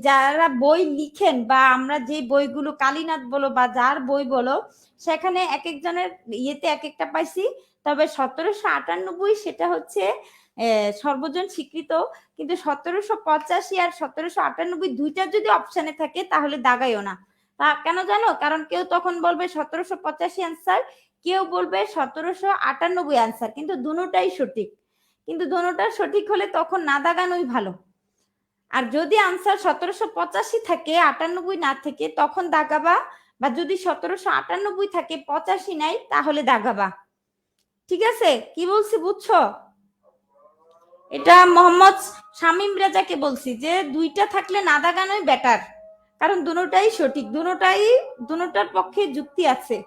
যারা বই লিখেন বা আমরা যে বইগুলো কালীনাথ বলো বা যার বই বলো, সেখানে এক একজনের ইয়েতে এক একটা পাইছি, তবে 1798 সেটা হচ্ছে সর্বজন স্বীকৃত, কিন্তু 1785 আর 1798 দুইটা যদি অপশনে থাকে তাহলে দাগাইও না। তা কেন জানো? কারণ কেউ তখন বলবে 1785 অ্যান্সার, কেউ বলবে 1798 অ্যান্সার, কিন্তু দুটোটাই সঠিক, কিন্তু দুটোটা সঠিক হলে তখন না দাগানোই ভালো। আর যদি আনসার 1785 থাকে 98 না থেকে তখন দাগাবা, বা যদি 1798 থাকে 85 নাই তাহলে দাগাবা, ঠিক আছে? কি বলছি বুঝছো? এটা মোহাম্মদ শামীম রেজাকে বলছি যে দুইটা থাকলে না দাগানোই বেটার, কারণ দুটোটাই সঠিক, দুটোটার পক্ষে যুক্তি আছে।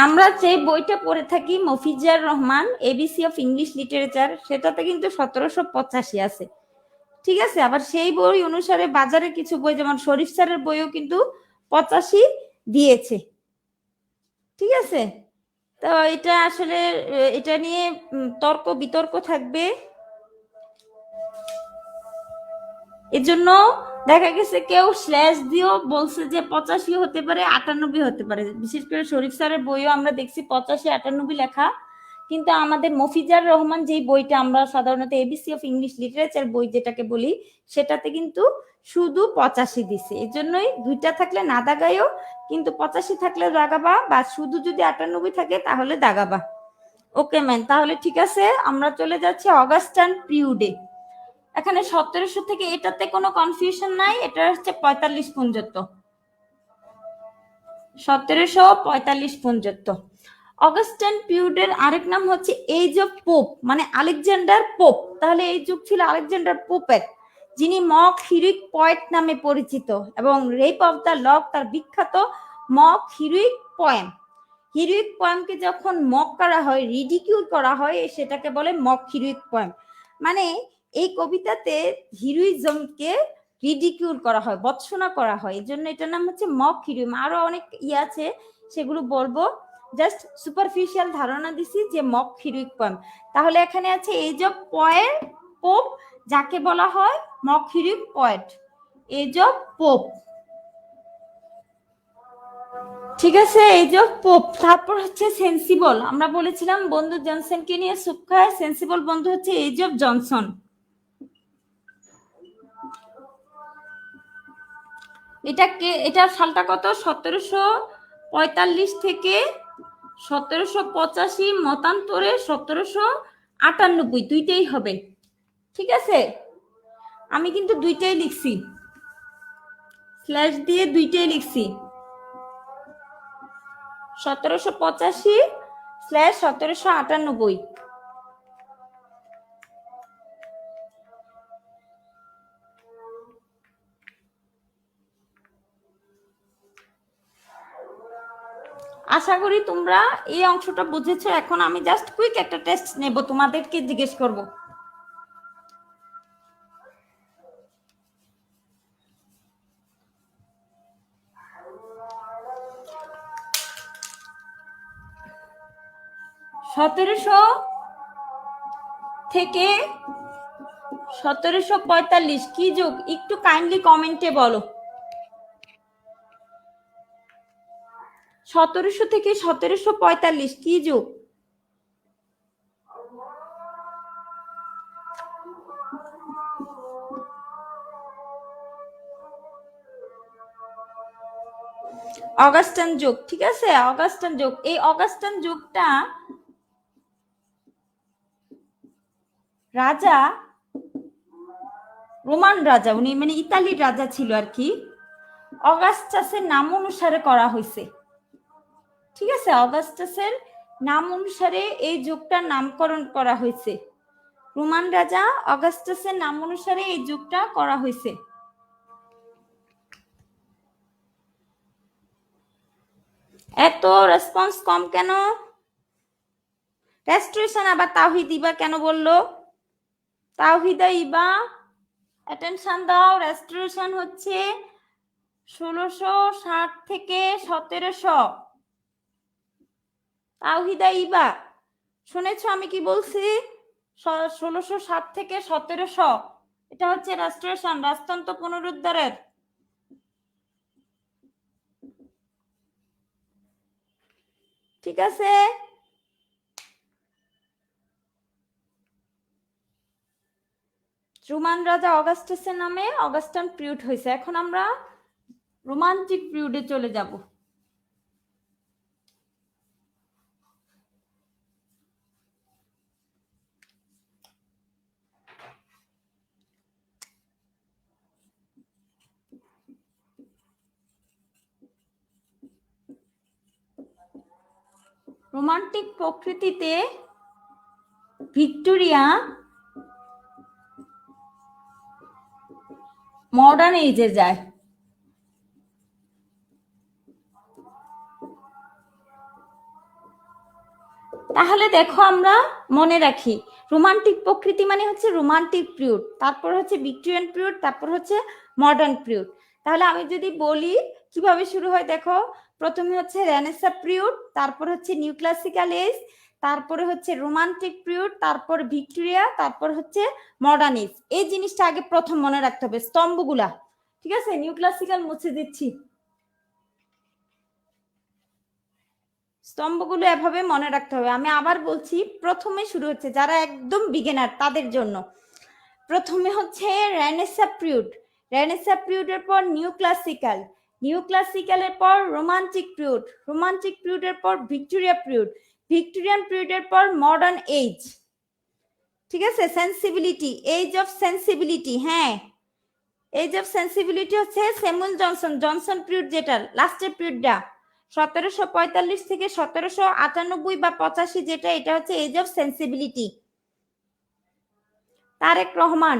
আমরা যে বইটা পড়ে থাকি Mofizar Rahman ABC of English literature, সেটাতে কিন্তু 1785 আছে, ঠিক আছে। আবার সেই বই অনুসারে বাজারে কিছু বই যেমন শরীফ স্যারের বইও কিন্তু 85 দিয়েছে, ঠিক আছে। তো এটা আসলে এটা নিয়ে তর্ক বিতর্ক থাকবে। এজন্য দেখা গেছে কেউ স্ল্যাশ দিয়েও বলছে যে 85 হতে পারে, 98 হতে পারে। বিশেষ করে শরীফ স্যারের বইও আমরা দেখছি 85 98 লেখা, কিন্তু আমাদের মফিজার রহমান যেই বইটা আমরা সাধারণত এবিসি অফ ইংলিশ লিটারেচার বই যেটাকে বলি, সেটাতে কিন্তু শুধু 85 দিছে। এর জন্যই দুইটা থাকলে না দাগায়ও, কিন্তু 85 থাকলে দাগাবা, বা শুধু যদি 98 থাকে তাহলে দাগাবা। ওকে ম্যান, তাহলে ঠিক আছে, আমরা চলে যাচ্ছি অগাস্টান পিরিয়ডে। এখানে 1700 থেকে এটাতে কোনো কনফিউশন নাই, এটা হচ্ছে 45 পর্যন্ত, 1745 পর্যন্ত। অগাস্টাইন পিরিয়ডের আরেক নাম হচ্ছে এজ অফ পোপ, মানে আলেকজান্ডার পোপ। তাহলে এই যুগ ছিল আলেকজান্ডার পোপের, যিনি মক হিরুইক পয়েট নামে পরিচিত, এবং রেপ অফ দ্য লক তার বিখ্যাত মক হিরুইক পয়েম। হিরুইক পয়েমকে যখন মক করা হয়, রিডিকিউল করা হয়, সেটাকে বলে মক হিরুইক পয়েম। মানে এই কবিতাতে হিরোইজমকে রিডিকিউল করা হয়, বৎসনা করা হয়, এই জন্য এটার নাম হচ্ছে মক হিরোইজম। আরো অনেক আছে, সেগুলো বলবো, জাস্ট সুপারফিশিয়াল ধারণা দিছি যে মক হিরোইক পয়েম। তাহলে এখানে আছে এজ অফ পোপ, যাকে বলা হয় mock heroic poet, age of Pope, ঠিক আছে, এজ অফ পোপ। তারপর হচ্ছে সেন্সিবল, আমরা বলেছিলাম বন্ধু জনসনকে নিয়ে সুপ খায়, সেন্সিবল বন্ধু হচ্ছে এজ অফ জনসন। এটার সালটা কত? 1745 থেকে 1785, মতান্তরে 1798, দুইটাই হবে, ঠিক আছে। আমি কিন্তু দুইটাই লিখছি, স্ল্যাশ দিয়ে দুইটাই লিখছি, 1785/1798। আশা করি তোমরা এই অংশটা বুঝেছো। এখন আমি জাস্ট কুইক একটা টেস্ট নেব, তোমাদেরকে জিজ্ঞেস করব। সতেরোশো থেকে 1745 কি যুগ? একটু কাইন্ডলি কমেন্টে বলো। 1700 থেকে 1745 কি যুগ? অগাস্টান যুগ, ঠিক আছে, অগাস্টান যুগ। এই অগাস্টান যুগটা রাজা, রোমান রাজা, উনি মানে ইতালির রাজা ছিল আর কি, অগাস্টাসের নাম অনুসারে করা হয়েছে, ঠিক আছে। অগাস্টাসের নাম অনুসারে এই যুগটার নামকরণ করা হয়েছে, রোমান রাজা অগাস্টাসের নাম অনুসারে এই যুগটা করা হয়েছে। এত রেসপন্স কম কেন? রেস্টোরেশন আবার তাওহিদ ইবা কেন বললো? তাওহিদা ইবা অ্যাটেনশন দাও। রেস্টোরেশন হচ্ছে 1660 থেকে 1700। তাওহিদা ইবা শুনেছো আমি কি বলছি? 1660 থেকে 1700, এটা হচ্ছে রেস্টোরেশন, রাজতন্ত্র পুনরুদ্ধারের। ঠিক আছে, রোমান রাজা অগাস্টাসের নামে অগাস্টান পিরিয়ড হয়েছে। এখন আমরা রোমান্টিক পিরিয়ডে চলে যাব। রোমান্টিক প্রকৃতিতে ভিক্টোরিয়া মডার্ন এজে যায়। তাহলে দেখো আমরা মনে রাখি রোমান্টিক প্রকৃতি মানে হচ্ছে রোমান্টিক পিরিয়ড, তারপর হচ্ছে ভিক্টোরিয়ান পিরিয়ড, তারপর হচ্ছে মডার্ন পিরিয়ড। তাহলে আমি যদি বলি কিভাবে শুরু হয়, দেখো প্রথমে হচ্ছে রেনেসাঁ পিরিয়ড, তারপর হচ্ছে নিউ ক্লাসিক্যাল এজ, তারপরে হচ্ছে রোমান্টিক পিরিয়ড, তারপর ভিক্টোরিয়া, তারপর হচ্ছে মডার্ন এজ। এই জিনিসটা আগে প্রথম মনে রাখতে হবে, স্তম্ভগুলা। ঠিক আছে, নিউ ক্লাসিক্যাল মুছে দিচ্ছি, স্তম্ভগুলো এভাবে মনে রাখতে হবে। আমি আবার বলছি, প্রথমে শুরু হচ্ছে যারা একদম বিগিনার তাদের জন্য। প্রথমে হচ্ছে রেনেসাঁ পিরিয়ড, রেনেসাঁ পিরিয়ডের পর নিউ ক্লাসিক্যাল, নিউ ক্লাসিক্যালের পর রোমান্টিক পিরিয়ড, রোমান্টিক পিরিয়ডের পর ভিক্টোরিয়া পিরিয়ড, ভিক্টোরিয়ান পিরিয়ডের পর মডার্ন এজ। ঠিক আছে, সেন্সিবিলিটি, এজ অফ সেন্সিবিলিটি। হ্যাঁ, এজ অফ সেন্সিবিলিটি হচ্ছে স্যামুয়েল জনসন, জনসন পিরিয়ড, যেটা লাস্টের পিরিয়ডটা 1745 থেকে 1798 বা 85, যেটা এটা হচ্ছে age of sensibility. Tarek Rahman.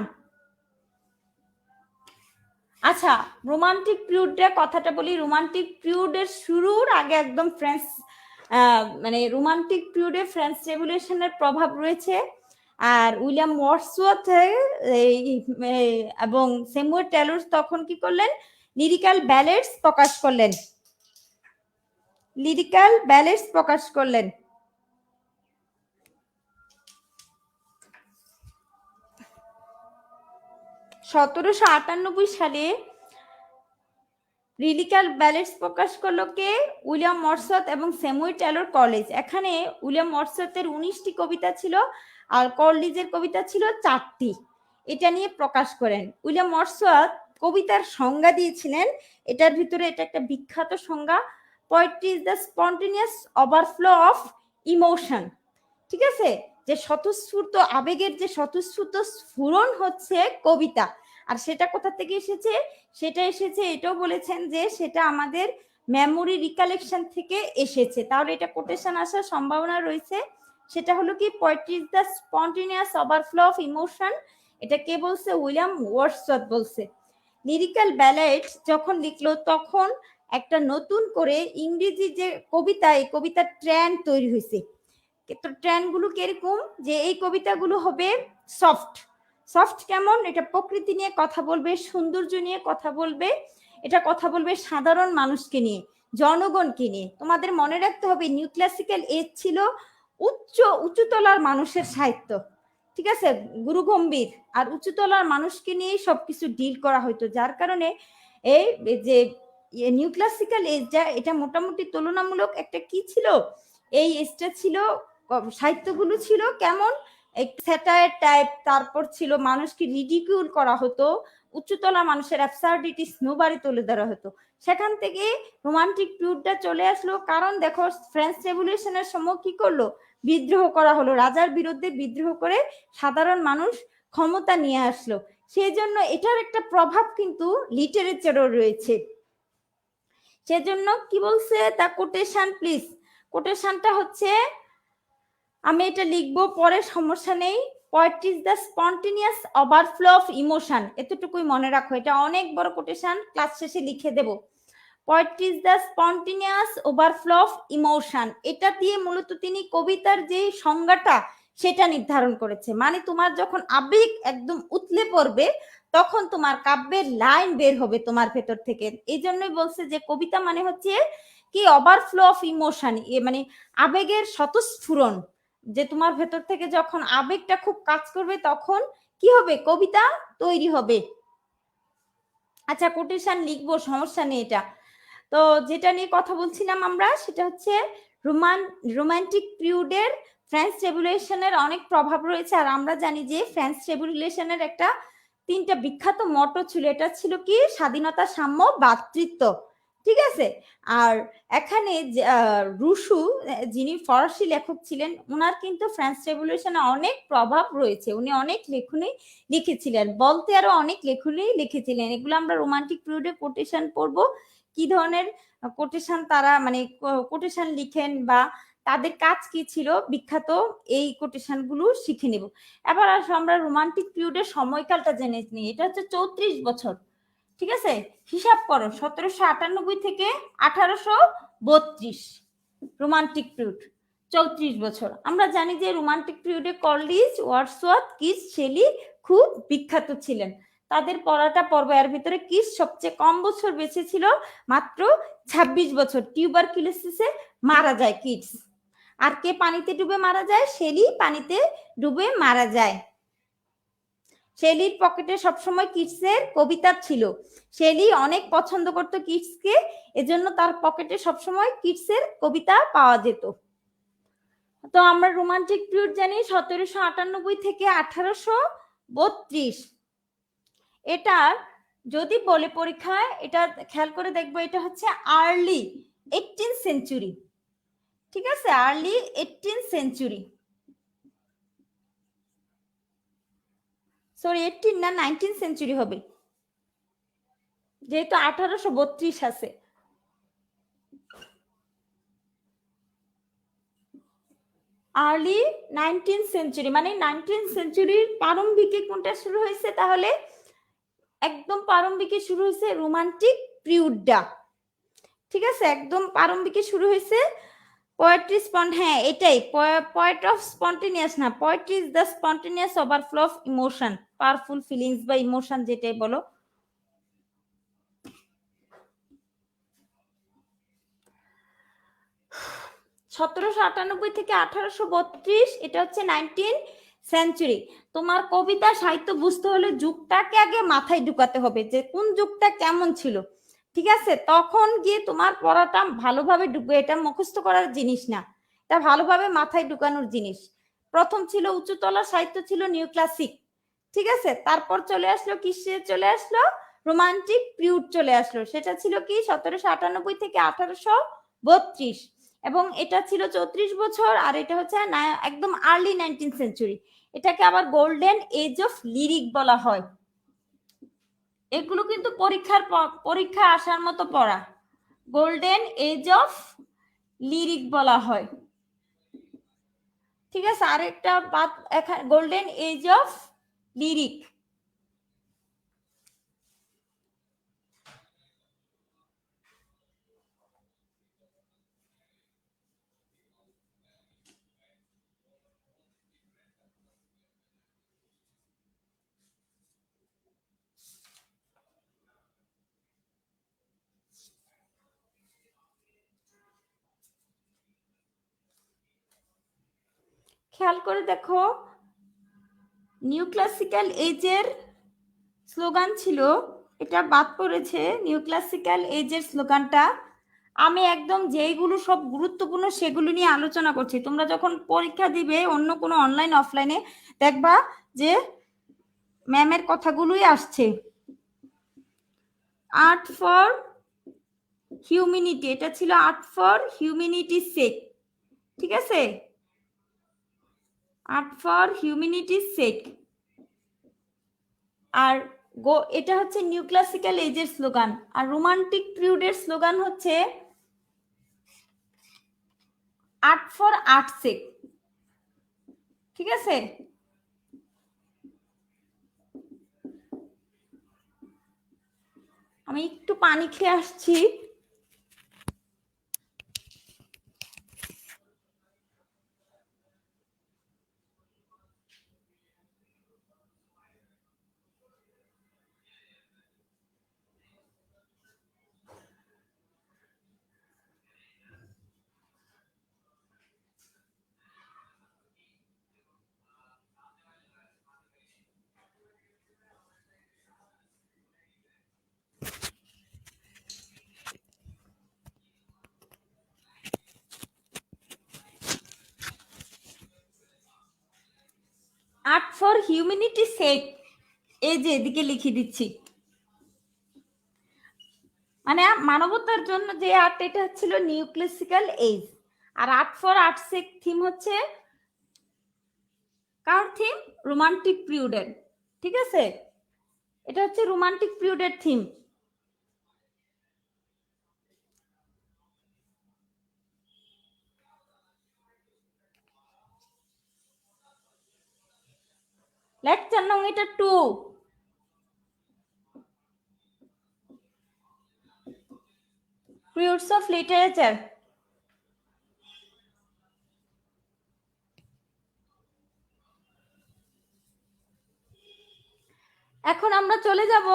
আচ্ছা, রোমান্টিক পিরিয়ডের কথাটা বলি। রোমান্টিক পিরিয়ডের শুরুর আগে একদম ফ্রেঞ্চ, মানে রোমান্টিক পিরিয়ডে ফ্রেঞ্চ রেভলিউশনের প্রভাব রয়েছে। আর উইলিয়াম ওয়ার্ডসওয়ার্থ এবং স্যামুয়েল টেলর তখন কি করলেন, লিরিক্যাল ব্যালেডস প্রকাশ করলেন, লিরিক্যাল ব্যালেডস প্রকাশ করলেন। সতেরোশো 98 সালে লিরিক্যাল ব্যালেডস প্রকাশ করলো কে, উইলিয়াম ওয়ার্ডসওয়ার্থ এবং স্যামুয়েল টেলর কলেজ। এখানে উইলিয়াম ওয়ার্ডসওয়ার্থের 19টি কবিতা ছিল আর কলেজের কবিতা ছিল 4টি। এটা নিয়ে প্রকাশ করেন। উইলিয়াম ওয়ার্ডসওয়ার্থ কবিতার সংজ্ঞা দিয়েছিলেন, এটার ভিতরে এটা একটা বিখ্যাত সংজ্ঞা, poetry is the spontaneous overflow of emotion. ঠিক আছে, যে স্বতঃস্ফূর্ত আবেগের যে স্বতঃস্ফূর্ত স্ফুরণ হচ্ছে কবিতা। আর সেটা কোথা থেকে এসেছে, সেটা এসেছে, এটাও বলেছেন যে সেটা আমাদের মেমোরি রিকালেকশন থেকে এসেছে। তাহলে এটা কোটেশন আসার সম্ভাবনা রয়েছে। সেটা হলো কি, poetry is the spontaneous overflow of emotion. এটা কে বলছে, উইলিয়াম ওয়ার্ডসওয়ার্থ বলছে। লিরিক্যাল ব্যালেড যখন লিখলো তখন একটা নতুন করে ইংরেজি যে কবিতা, এই কবিতার ট্রেন্ড তৈরি হয়েছে। তো ট্রেন্ডগুলো কিরকম, যে এই কবিতাগুলো হবে সফট। সফট কেমন, এটা প্রকৃতি নিয়ে কথা বলবে, সৌন্দর্য নিয়ে কথা বলবে, এটা কথা বলবে সাধারণ মানুষকে নিয়ে, জনগণকে নিয়ে। তোমাদের মনে রাখতে হবে নিউ ক্লাসিক্যাল এজ ছিল উঁচুতলার মানুষের সাহিত্য। ঠিক আছে, গুরু গম্ভীর আর উঁচুতলার মানুষকে নিয়েই সবকিছু ডিল করা হইতো। যার কারণে এই যে নিউ ক্লাসিক্যাল এজটা, এটা মোটামুটি তুলনামূলক একটা কি ছিল, এই এজটা ছিল, সাহিত্যগুলো ছিল কেমন, স্যাটায়ার টাইপ। তারপর ছিল মানুষকে রিডিকিউল করা হতো, উচ্চতলা মানুষের অ্যাবসার্ডিটি স্নোবারে তুলে ধরা হতো। সেখান থেকে রোমান্টিক পিরিয়ডটা চলে আসলো। কারণ দেখো, ফ্রেঞ্চ রেভলিউশনের সময় কি করলো, বিদ্রোহ করা হলো, রাজার বিরুদ্ধে বিদ্রোহ করে সাধারণ মানুষ ক্ষমতা নিয়ে আসলো। সেই জন্য এটার একটা প্রভাব কিন্তু লিটারেচারও রয়েছে। সেজন্য কি বলছে, তা কোটেশন প্লিজ, কোটেশনটা হচ্ছে, আমি এটা লিখবো পরে, সমস্যা নেই। Poetry is the spontaneous overflow of emotion, এতটুকুই মনে রাখো, এটা অনেক বড় কোটেশন, ক্লাস শেষে লিখে দেব। Poetry is the spontaneous overflow of emotion, এটা দিয়ে মূলত তিনি কবিতার যে সংজ্ঞাটা সেটা নির্ধারণ করেছে। মানে তোমার যখন আবেগ একদম উতলে পড়বে তখন তোমার কাব্যের লাইন বের হবে তোমার ভেতর থেকে। এই জন্যই বলছে যে কবিতা মানে হচ্ছে কি, ওভারফ্লো অফ ইমোশন, মানে আবেগের স্বতঃস্ফুরণ। যে তোমার ভেতর থেকে যখন আবেগটা খুব কাজ করবে তখন কি হবে, কবিতা তৈরি হবে। আচ্ছা, কোটেশন লিখবো, সমস্যা নেই। এটা তো যেটা নিয়ে কথা বলছিলাম আমরা, সেটা হচ্ছে রোমান্টিক পিরিয়ডের ফ্রেঞ্চ রেভলিউশনের অনেক প্রভাব রয়েছে। আর আমরা জানি যে ফ্রেঞ্চ রেভলিউশনের একটা 3টা বিখ্যাত মটো ছিল, এটা ছিল কি, স্বাধীনতা, সাম্য, ভ্রাতৃত্ব। ঠিক আছে, আর এখানে রুশু, যিনি ফরাসি লেখক ছিলেন, ওনার কিন্তু ফ্রেঞ্চ রেভলিউশনে অনেক প্রভাব রয়েছে। উনি অনেক লেখনী লিখেছিলেন, বলতে আরো অনেক লেখনী লিখেছিলেন। এগুলো আমরা রোমান্টিক পিরিয়ডে কোটেশন পড়বো, কি ধরনের কোটেশন তারা, মানে কোটেশন লিখেন বা তাদের কাজ কি ছিল, বিখ্যাত এই কোটেশন গুলো শিখে নিব। এবার আসো আমরা রোমান্টিক পিরিয়ডের সময়কালটা জেনে নিই। এটা হচ্ছে 34 বছর। ঠিক আছে, হিসাব করো, 1798 থেকে 1832 রোমান্টিক পিরিয়ড, 34 বছর। আমরা জানি যে রোমান্টিক পিরিয়ডে কলিজ, ওয়ার্ডসওয়ার্থ, কিস, শেলি খুব বিখ্যাত ছিলেন। তাদের পড়াটা পর্ব। এর ভিতরে কিস সবচেয়ে কম বছর বেঁচে ছিল, মাত্র 26 বছর। টিউবারকুলোসিসে মারা যায় কিস। আর কে পানিতে ডুবে মারা যায়? শেলি পানিতে ডুবে মারা যায়। শেলির পকেটে সবসময় কিটসের কবিতা ছিল। শেলি অনেক পছন্দ করতো কিটসকে, এজন্য তার পকেটে সবসময় কিটসের কবিতা পাওয়া যেত। তো আমরা রোমান্টিক পিরিয়ড জানি 1798 থেকে 1832। এটা যদি বলে পরীক্ষায়, এটা খেয়াল করে দেখবো, এটা হচ্ছে আর্লি 18th সেঞ্চুরি। ঠিক আছে, আর্লি 18th সেঞ্চুরি, সরি 18 না 19th সেঞ্চুরি হবে, যেহেতু 1832 আছে। আর্লি 19th সেঞ্চুরি মানে 19th সেঞ্চুরির প্রারম্ভিকে কোনটা শুরু হয়েছে? তাহলে একদম প্রারম্ভিকে শুরু হয়েছে রোমান্টিক পিরিয়ডটা। ঠিক আছে, একদম প্রারম্ভিকে শুরু হয়েছে পোয়েট্রি হ্যাঁ এটাই, পোয়েট অফ স্পন্টেনিয়াস না, poetry is the spontaneous overflow of emotion, powerful feelings বা ইমোশন যেটাই বলো। সতেরোশো 1898 থেকে 1832, এটা হচ্ছে 19th সেঞ্চুরি। তোমার কবিতা সাহিত্য বুঝতে হলে যুগটাকে আগে মাথায় ঢুকাতে হবে, যে কোন যুগটা কেমন ছিল। ঠিক আছে, তখন গিয়ে তোমার পড়াটা ভালোভাবে ঢুকবে। এটা মুখস্থ করার জিনিস না, এটা ভালোভাবে মাথায় ঢুকানোর জিনিস। প্রথম ছিল উচ্চতলা সাহিত্য, ছিল নিউ ক্লাসিক। ঠিক আছে, তারপর চলে আসলো কিসে, চলে আসলো রোমান্টিক পিরিয়ড চলে আসলো। সেটা ছিল কি 1798 থেকে 1832, এবং এটা ছিল 34 বছর। আর এটা হচ্ছে একদম আর্লি 19th সেঞ্চুরি। এটাকে আবার গোল্ডেন এজ অফ লিরিক বলা হয়। এগুলো কিন্তু পরীক্ষা আসার মতো পড়া, গোল্ডেন এজ অফ লিরিক বলা হয়। ঠিক আছে, আরেকটা গোল্ডেন এজ অফ লিরিক। খেয়াল করে দেখো, নিউ ক্লাসিক্যাল এজের স্লোগান ছিল, এটা বাদ পড়েছে নিউ ক্লাসিক্যাল এজের স্লোগানটা। আমি একদম যেইগুলো সব গুরুত্বপূর্ণ সেগুলো নিয়ে আলোচনা করছি। তোমরা যখন পরীক্ষা দিবে অন্য কোনো অনলাইন অফলাইনে, দেখবা যে ম্যামের কথাগুলোই আসছে। আর্ট ফর হিউম্যানিটি, এটা ছিল আর্ট ফর হিউম্যানিটি সেক। ঠিক আছে, আর্ট ফর হিউম্যানিটি সেক। আর এটা হচ্ছে নিউ ক্লাসিক্যাল এজের স্লোগান। আর রোমান্টিক পিরিয়ডের স্লোগান হচ্ছে আর্ট ফর আর্ট সেক। ঠিক আছে, আমি একটু পানি খেয়ে আসছি। আর্ট ফর হিউম্যানিটি সেক, এই যে এদিকে লিখে দিচ্ছি, মানে মানবতার জন্য যে আর্ট, এটা ছিল নিউ ক্লাসিক্যাল এজ। আর art for art sake theme হচ্ছে কার থিম? রোমান্টিক পিরিয়ডের। ঠিক আছে, এটা হচ্ছে রোমান্টিক পিরিয়ডের থিম। লেকচার নং এটা 2। Periods of literature. এখন আমরা চলে যাব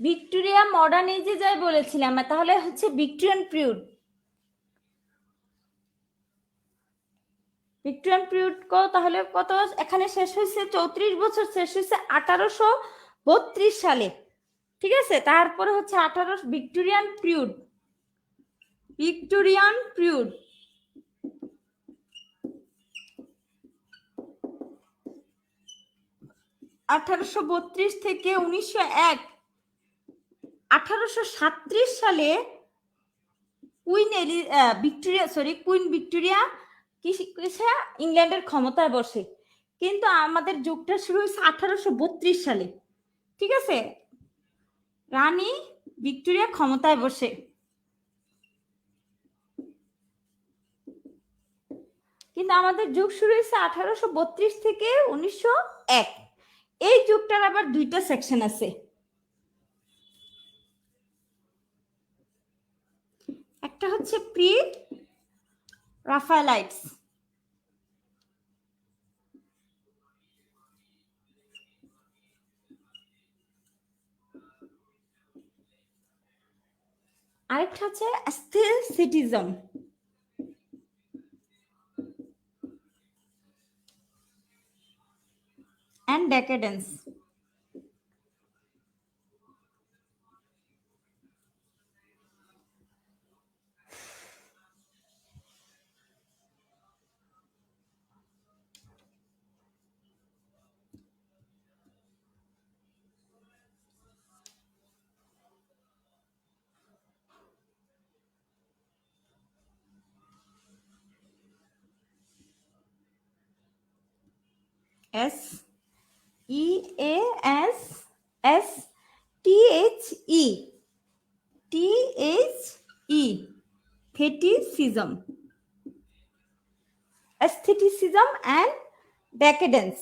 ভিক্টোরিয়া মডার্ন এজে যাই বলেছিলাম, তাহলে হচ্ছে ভিক্টোরিয়ান পিরিয়ড। ভিক্টোরিয়ান পিরিয়ড তাহলে কত এখানে শেষ হয়েছে 34 বছর, শেষ হয়েছে 1832 সালে। ঠিক আছে, তারপরে হচ্ছে 18 ভিক্টোরিয়ান পিরিয়ড। ভিক্টোরিয়ান পিরিয়ড 1832 থেকে 1901। 1837 সালে কুইন ভিক্টোরিয়া ইংল্যান্ডের ক্ষমতায় বসে, কিন্তু আমাদের যুগটা শুরু হয়েছে 1832 সালে। ঠিক আছে, রানী ভিক্টোরিয়া ক্ষমতায় বসে। কিন্তু আমাদের যুগ শুরু হয়েছে 1832 থেকে 1901। এই যুগটার আবার দুইটা সেকশন আছে। একটা হচ্ছে প্রি রাফায়েলাইটস, আরেকটা হচ্ছে অ্যাস্থেটিজম। and decadence. Aestheticism, aestheticism and decadence.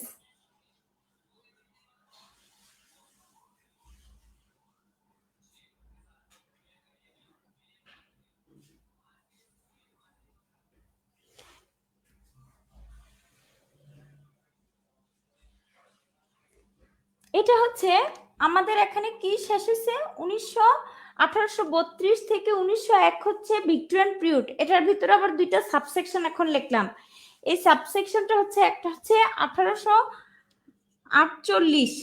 এটা হচ্ছে আমাদের এখানে কি শেষ হয়েছে 1832 থেকে 1901 হচ্ছে ভিক্টোরিয়ান পিরিয়ড। এটার ভিতরে আবার দুইটা সাবসেকশন এখন লিখলাম। এই সাবসেকশনটা হচ্ছে একটা হচ্ছে 1848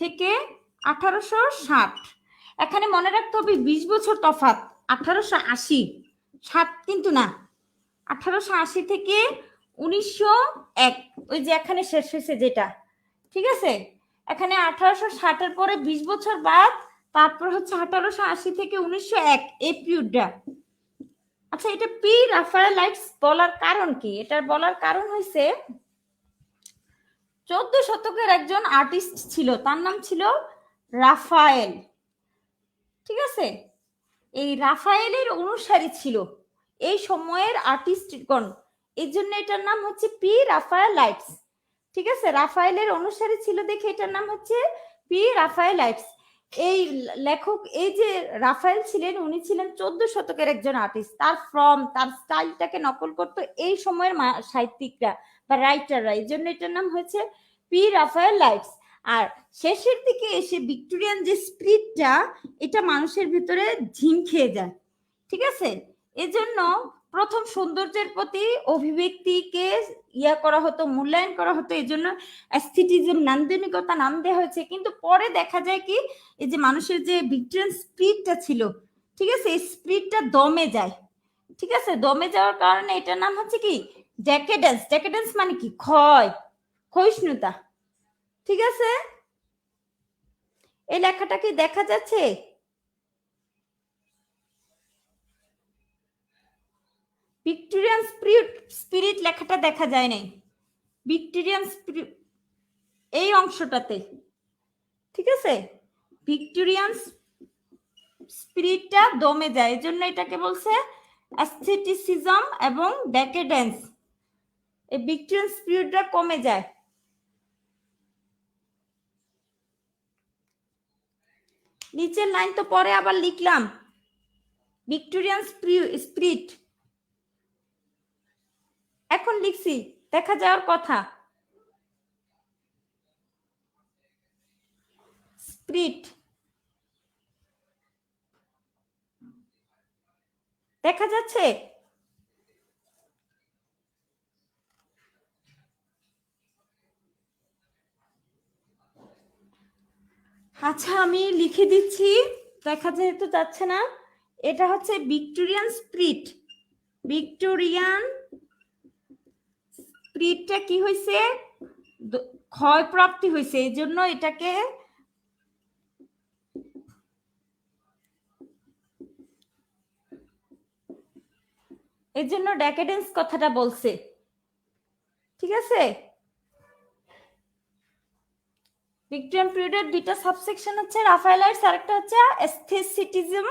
থেকে 1860। এখানে মনে রাখতে হবে 20 বছর তফাৎ। 1880 7 কিন্তু না, 1880 থেকে 1901 ওই যে এখানে শেষ হয়েছে যেটা। ঠিক আছে, এখানে 1860 পরে 20 বছর বাদ, তারপর হচ্ছে 1880 থেকে 1901 এই পিরিয়ডটা। আচ্ছা, এটা পি রাফায়েলাইটস বলার কারণ কি? এটার বলার কারণ হয়েছে 14 শতকের একজন আর্টিস্ট ছিল, তার নাম ছিল রাফায়েল। ঠিক আছে, এই রাফায়েলের অনুসারী ছিল এই সময়ের আর্টিস্টগণ, এই জন্য এটার নাম হচ্ছে পি রাফায়েলাইটস। ঠিক আছে, রাফায়েলের অনুসারী ছিল দেখে এটার নাম হচ্ছে পি রাফায়েলাইটস। এই লেখক, এই যে রাফায়েল ছিলেন, উনি ছিলেন 14 শতকের একজন আর্টিস্ট। তার ফর্ম, তার স্টাইলটাকে নকল করতো এই সময়ের সাহিত্যিকরা বা রাইটাররা, এই জন্য এটার নাম হয়েছে পি রাফায়েলাইটস। আর শেষের দিকে এসে ভিক্টোরিয়ান যে স্পিরিটটা, এটা মানুষের ভিতরে ঝিম খেয়ে যায়। ঠিক আছে, এজন্য প্রথম সৌন্দর্যের প্রতি অভিব্যক্তিকে করা হতো, মূল্যায়ন করা হতো, এই জন্য অ্যাস্থেটিজম, নান্দনিকতা নাম দেওয়া হয়েছে। কিন্তু পরে দেখা যায় কি, এই যে মানুষের যে ভিক্টোরিয়ান স্পিরিটটা ছিল, ঠিক আছে, এই স্পিরিটটা দমে যায়। ঠিক আছে, দমে যাওয়ার কারণে এটার নাম হচ্ছে কি ডেকেডেন্স। ডেকেডেন্স মানে কি? ক্ষয়িষ্ণুতা। ঠিক আছে, এই লেখাটা কি দেখা যাচ্ছে? ভিক্টোরিয়ান স্পিরিট লেখাটা দেখা যায় নাই, ভিক্টোরিয়ান স্পিরিট এই অংশটাতে। ঠিক আছে, ভিক্টোরিয়ান স্পিরিটটা দমে যায়, এই জন্য এটাকে বলছে অ্যাস্থেটিসিজম এবং ডেকেডেন্স। এই ভিক্টোরিয়ান স্পিরিটটা কমে যায়। নিচের লাইন তো পরে আবার লিখলাম, ভিক্টোরিয়ান স্পিরিট এখন লিখছি, দেখা যাওয়ার কথা। স্পিরিট দেখা যাচ্ছে? আচ্ছা আমি লিখে দিচ্ছি, দেখা যেহেতু যাচ্ছে না। এটা হচ্ছে ভিক্টোরিয়ান স্পিরিট। ভিক্টোরিয়ান স্পিরিটটা কি হয়েছে, ক্ষয়প্রাপ্তি হয়েছে, এই জন্য এটাকে এর জন্য ডেকেডেন্স কথাটা বলছে। ঠিক আছে, ভিক্টোরিয়ান পিরিয়ডের দুইটা সাবসেকশন হচ্ছে রাফায়েলাইটস, আর একটা হচ্ছে এস্থেটিসিজম,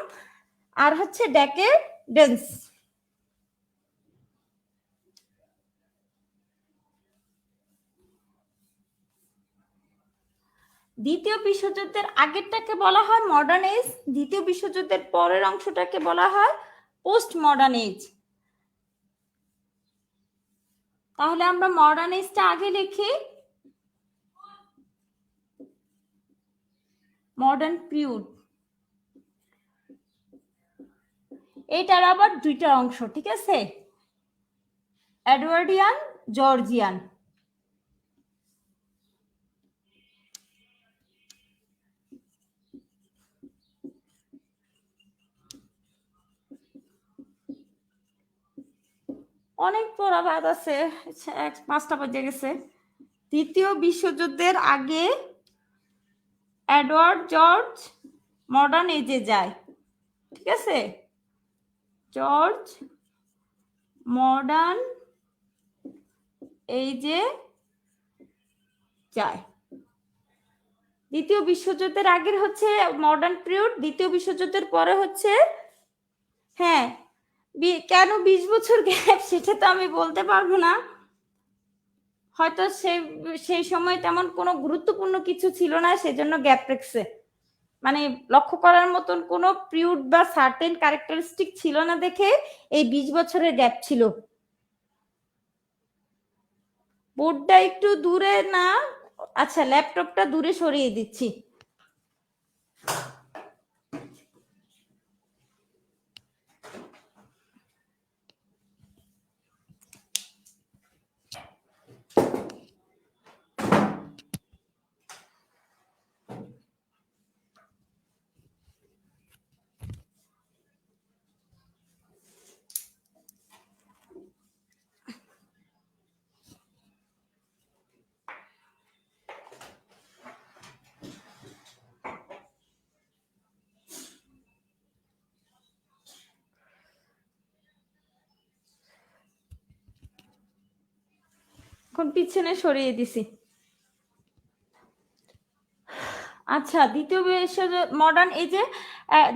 আর হচ্ছে ডেকেডেন্স। দ্বিতীয় বিশ্বযুদ্ধের আগেরটাকে বলা হয় মডার্ন এজ, দ্বিতীয় বিশ্বযুদ্ধের পরের অংশটাকে বলা হয় পোস্ট মডার্ন এজ। তাহলে আমরা মডার্ন এজটা আগে লিখি, মডার্ন পিরিয়ড। এটার আবার দুইটা অংশ, ঠিক আছে, এডওয়ার্ডিয়ান, জর্জিয়ান। অনেক পড়া বাদ আছে, 5টা বাজে গেছে। দ্বিতীয় বিশ্বযুদ্ধের আগে এডওয়ার্ড জর্জ মডার্ন এজে যায়, ঠিক আছে, জর্জ মডার্ন এজে যায়। দ্বিতীয় বিশ্বযুদ্ধের আগের হচ্ছে মডার্ন পিরিয়ড, দ্বিতীয় বিশ্বযুদ্ধের পরে হচ্ছে, হ্যাঁ কেন 20 বছর গ্যাপ সেটা তো আমি বলতে পারবো না, হয়তো সেই সময় তেমন কোনো গুরুত্বপূর্ণ কিছু ছিল না সেজন্য গ্যাপ রেখেছে, মানে লক্ষ্য করার মতন কোনো পিরিয়ড বা সার্টেন ক্যারেক্টারিস্টিক ছিল না দেখে এই 20 বছরের গ্যাপ ছিল। বোর্ডটা একটু দূরে না, আচ্ছা ল্যাপটপটা দূরে সরিয়ে দিচ্ছি। এখন পিছনে সরিয়ে দিছি। আচ্ছা দ্বিতীয় বিশ্বযুদ্ধ মডার্ন এজে,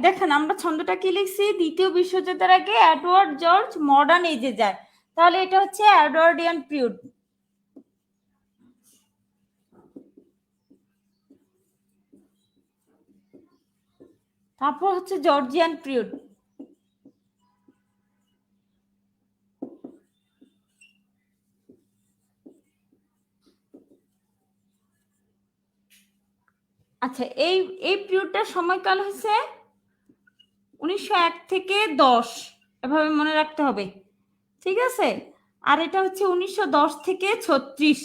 দেখেন আমরা ছন্দটা কি লিখছি, দ্বিতীয় বিশ্বযুদ্ধের আগে এডওয়ার্ড জর্জ মডার্ন এজে যায়, তাহলে এটা হচ্ছে এডওয়ার্ডিয়ান পিরিয়ড। তারপর হচ্ছে জর্জিয়ান পিরিয়ড। আচ্ছা এই পিরিয়ডটার সময়কাল হচ্ছে 1901 থেকে 10, এভাবে মনে রাখতে হবে, ঠিক আছে। আর এটা হচ্ছে 1910 থেকে 36,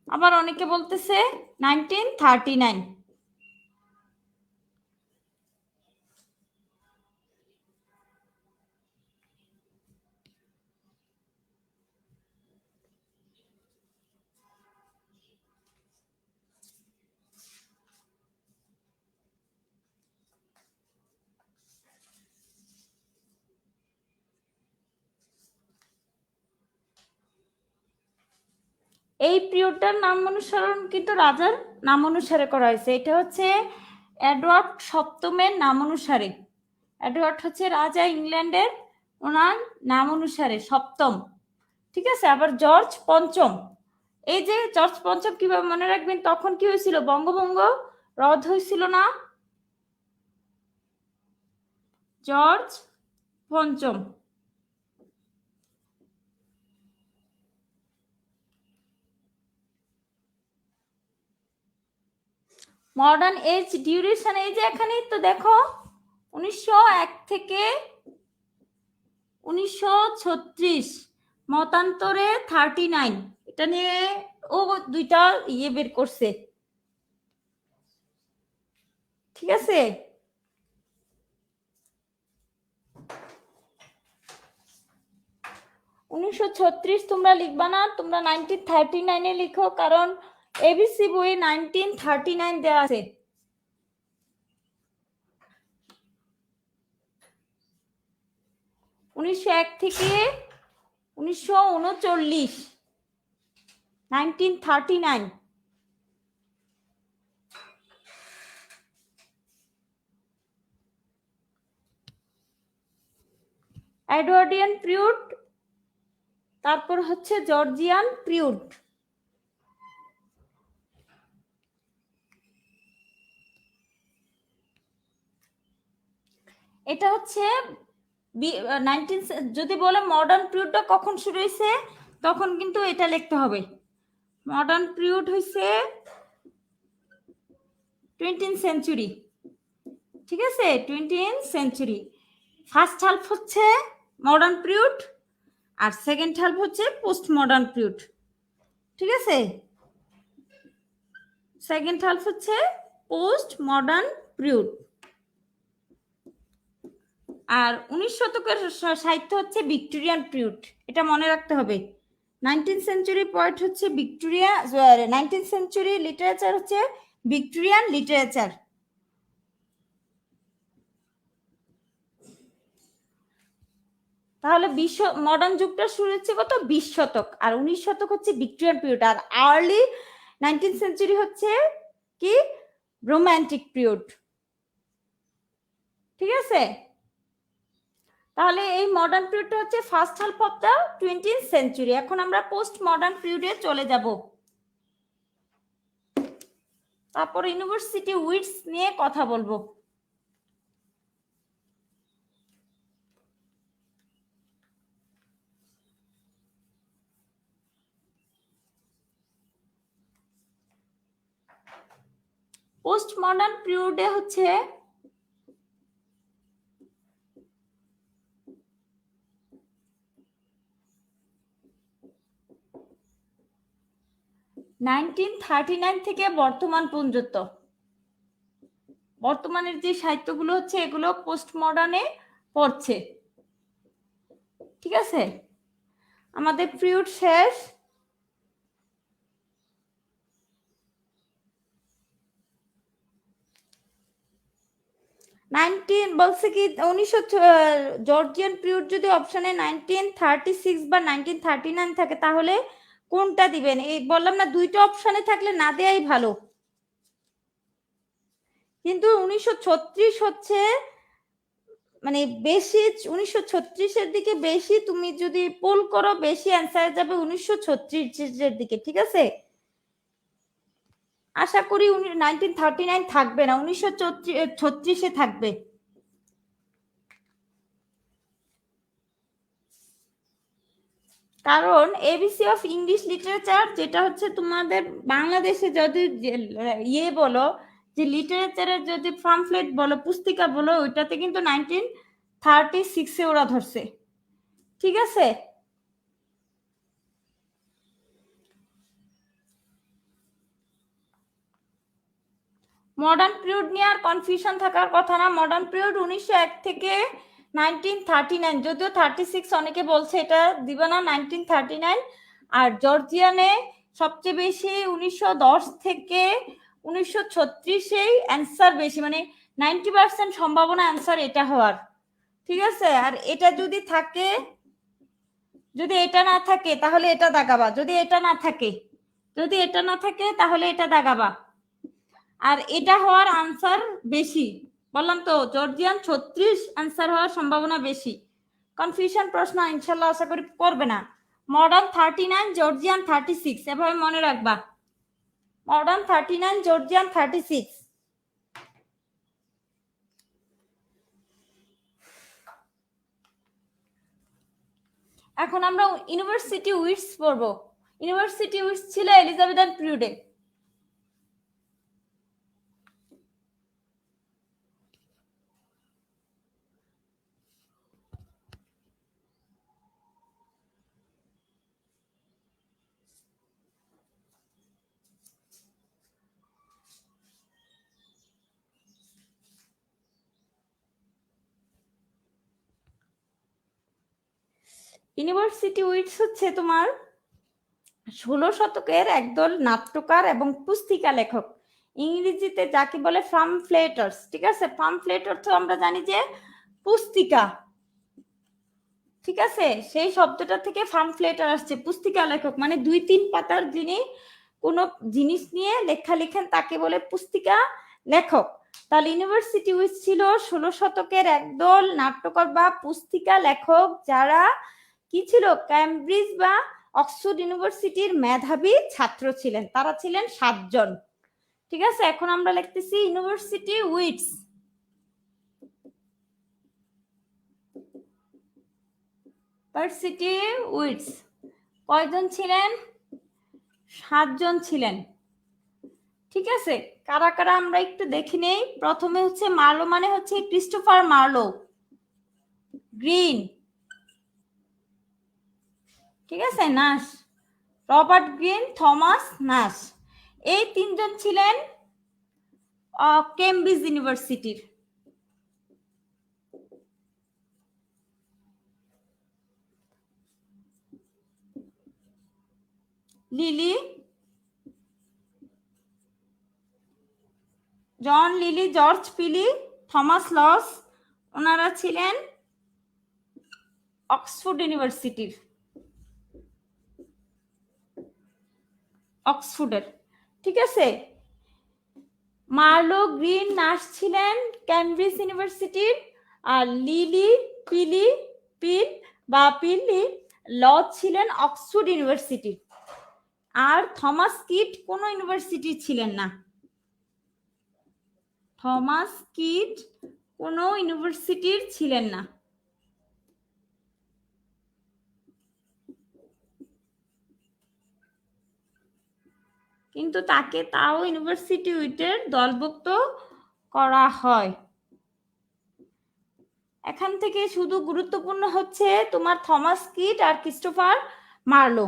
আবার অনেকে বলতেছে 1939। এই পিরিয়ডটার নাম অনুসরণ কিন্তু রাজার নাম অনুসারে করা হয়েছে, এটা হচ্ছে এডওয়ার্ড সপ্তমের নাম অনুসারে, এডওয়ার্ড হচ্ছে রাজা ইংল্যান্ডের, ওনার নাম অনুসারে সপ্তম, ঠিক আছে। আবার জর্জ পঞ্চম, এই যে জর্জ পঞ্চম কিভাবে মনে রাখবেন, তখন কি হয়েছিল, বঙ্গভঙ্গ রদ হয়েছিল না, জর্জ পঞ্চম। মডার্ন এজ ডিউরেশন, এই যে এখানেই তো দেখো 1901 থেকে 1936, মতান্তরে 39, এটা নিয়ে ও দুইটা বের করছে, ঠিক আছে। উনিশশো তোমরা লিখবা না, তোমরা 1939 লিখো, কারণ এবিসি বইয়ে 1939 দেওয়া আছে। উনিশশো এক থেকে 1939, 1939। এডওয়ার্ডিয়ান পিরিয়ড, তারপর হচ্ছে জর্জিয়ান পিরিয়ড। এটা হচ্ছে যদি বলে মডার্ন পিরিয়ডটা কখন শুরু হয়েছে, তখন কিন্তু এটা লিখতে হবে, মডার্ন পিরিয়ড হয়েছে 20th সেঞ্চুরি, ঠিক আছে, 20th সেঞ্চুরি। ফার্স্ট হাফ হচ্ছে মডার্ন পিরিয়ড, আর সেকেন্ড হাফ হচ্ছে পোস্ট মডার্ন পিরিয়ড, ঠিক আছে। সেকেন্ড হাফ হচ্ছে পোস্ট মডার্ন পিরিয়ড। আর 19 শতকের সাহিত্য হচ্ছে ভিক্টোরিয়ান পিরিয়ড, এটা মনে রাখতে হবে। 19th সেঞ্চুরি পয়েন্ট হচ্ছে ভিক্টোরিয়া, 19th সেঞ্চুরি লিটারেচার হচ্ছে ভিক্টোরিয়ান লিটারেচার। তাহলে মডার্ন যুগটা শুরু হচ্ছে কত, 20 শতক, আর 19 শতক হচ্ছে ভিক্টোরিয়ান পিরিয়ড, আর আর্লি 19th সেঞ্চুরি হচ্ছে কি, রোমান্টিক পিরিয়ড, ঠিক আছে। তাহলে এই মডার্ন পিরিয়ডটা হচ্ছে first half of the 20th century. এখন আমরা পোস্ট মডার্ন পিরিয়ডে চলে যাব, তারপর ইউনিভার্সিটি উইডস নিয়ে কথা বলবো। পোস্ট মডার্ন পিরিয়ডে হচ্ছে নাইনটিন 39 থেকে বর্তমান পর্যন্ত, বর্তমানের যে সাহিত্যগুলো হচ্ছে এগুলো পোস্ট মডার্নে পড়ছে, ঠিক আছে। আমাদের পিরিয়ড শেষ, বলছে কি জর্জিয়ান পিরিয়ড যদি অপশনে 1936 বা 1939 থাকে, তাহলে কোনটা দিবেন? এই বললাম না, দুইটা অপশনে থাকলে না দেয়াই ভালো। কিন্তু 1936 হচ্ছে মানে বেশি, 1936-এর দিকে বেশি, তুমি যদি পোল করো বেশি অ্যান্সার যাবে 1936-এর দিকে, ঠিক আছে। আশা করি 1939 থাকবে না, 1936-এ থাকবে। কারণ এবিসি অফ ইংলিশ লিটারেচার, যেটা হচ্ছে তোমাদের বাংলাদেশে যদি বলো যে লিটারেচারের যদি পামফ্লেট বলো, পুস্তিকা বলো, ওইটাতে কিন্তু 1936-এ ওরা ধরছে, ঠিক আছে। মডার্ন পিরিয়ড নিয়ে আর কনফিউশন থাকার কথা না। মডার্ন পিরিয়ড 1901 থেকে 1939, যদিও 36 অনেকে বলছে, এটা দিবে না, 1939। আর জর্জিয়ানে সবচেয়ে বেশি 1910 থেকে 1936-এই অ্যান্সার বেশি, মানে 90% সম্ভাবনা অ্যান্সার এটা হওয়ার, ঠিক আছে। আর এটা যদি থাকে, যদি এটা না থাকে তাহলে এটা দাগাবা, যদি এটা না থাকে, যদি এটা না থাকে তাহলে এটা দাগাবা। আর এটা হওয়ার আনসার বেশি, বললাম তো জর্জিয়ান 36 আনসার হওয়ার সম্ভাবনা বেশি। কনফিউশন প্রশ্ন ইনশাল্লাহ আশা করি পড়বে না। মডার্ন 39, জর্জিয়ান 36, এভাবে মনে রাখবা। Modern 39, Georgian 36। এখন আমরা ইউনিভার্সিটি উইটস পড়বো। ইউনিভার্সিটি উইটস ছিল এলিজাবেথান পিরিয়ডে। ইউনিভার্সিটি উইটস হচ্ছে তোমার 16 শতকের একদল নাট্যকার এবং পুস্তিকা লেখক, ইংরেজিতে যাকে বলে পামফ্লেটার্স। ঠিক আছে, পামফ্লেট অর্থ আমরা জানি যে পুস্তিকা। ঠিক আছে, সেই শব্দটা থেকে পামফ্লেটার আসছে, পুস্তিকা লেখক মানে 2-3 পাতার যিনি কোনো জিনিস নিয়ে লেখা লিখেন তাকে বলে পুস্তিকা লেখক। তাহলে ইউনিভার্সিটি উইচ ছিল 16 শতকের একদল নাট্যকার বা পুস্তিকা লেখক যারা কি ছিল, ক্যামব্রিজ বা অক্সফোর্ড ইউনিভার্সিটির মেধাবী ছাত্র ছিলেন। তারা ছিলেন 7 জন। ঠিক আছে, এখন আমরা লিখতেছি ইউনিভার্সিটি উইটস। ইউনিভার্সিটি উইটস কয়জন ছিলেন? 7 জন ছিলেন। ঠিক আছে, কারা কারা আমরা একটু দেখে নেই। প্রথমে হচ্ছে মার্লো, মানে হচ্ছে ক্রিস্টোফার মার্লো, গ্রিন, ঠিক আছে, নাশ, রবার্ট গ্রিন, থমাস নাশ, এই 3 জন ছিলেন কেমব্রিজ ইউনিভার্সিটির। লিলি, জন লিলি, জর্জ পিলি, থমাস লস, ওনারা ছিলেন অক্সফোর্ড ইউনিভার্সিটির, অক্সফোর্ডের। ঠিক আছে, মার্লো, গ্রিন, নাশ ছিলেন ক্যামব্রিজ ইউনিভার্সিটির, আর লিলি, পিলি ল ছিলেন অক্সফোর্ড ইউনিভার্সিটির। আর থমাস কিট কোন ইউনিভার্সিটি ছিলেন না। থমাস কিট কোন ইউনিভার্সিটির ছিলেন না। কিন্তু তাকে তাও ইউনিভার্সিটি উইটের দলভুক্ত করা হয়। এখান থেকে শুধু গুরুত্বপূর্ণ হচ্ছে তোমার থমাস কিট আর ক্রিস্টোফার মার্লো।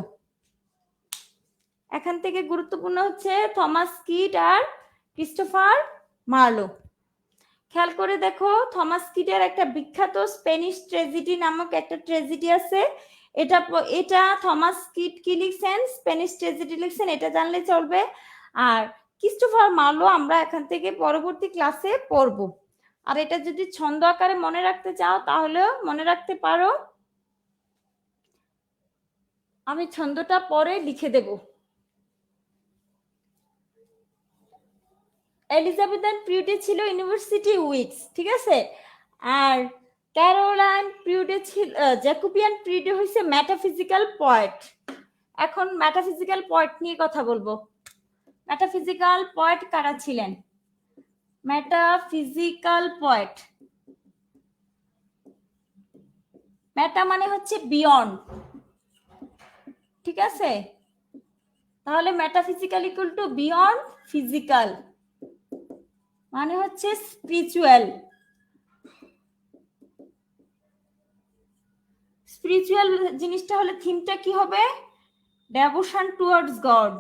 এখান থেকে গুরুত্বপূর্ণ হচ্ছে থমাস কিট আর ক্রিস্টোফার মার্লো। খেয়াল করে দেখো, থমাস কিটের একটা বিখ্যাত স্প্যানিশ ট্র্যাজেডি নামক একটা ট্র্যাজেডি আছে। এটা থমাস কিট কি লিখছেন, স্প্যানিশ ট্র্যাজেডি লিখছেন, এটা জানলে চলবে। আর ক্রিস্টোফার মার্লো আমরা এখান থেকে পরবর্তী ক্লাসে পড়ব। আর এটা যদি ছন্দ আকারে মনে রাখতে চাও তাহলে মনে রাখতে পারো, আমি ছন্দটা পরে লিখে দেব। এলিজাবেথান পিরিয়ডে ছিল ইউনিভার্সিটি উইকস, ঠিক আছে। আর ক্যারোলাইন পিরিয়ডে ছিল, জ্যাকোবিয়ান পিরিয়ডে হইছে মেটাফিজিক্যাল পয়েট। এখন মেটাফিজিক্যাল পয়েট নিয়ে কথা বলবো। মেটাফিজিক্যাল পয়েট কারা ছিলেন? মেটাফিজিক্যাল পয়েট, মেটা মানে হচ্ছে বিয়ন্ড, ঠিক আছে। তাহলে metaphysical equal to beyond physical, মানে হচ্ছে স্পিরিচুয়াল। স্পিরিচুয়াল জিনিসটা হলে থিমটা কি হবে? Devotion towards God,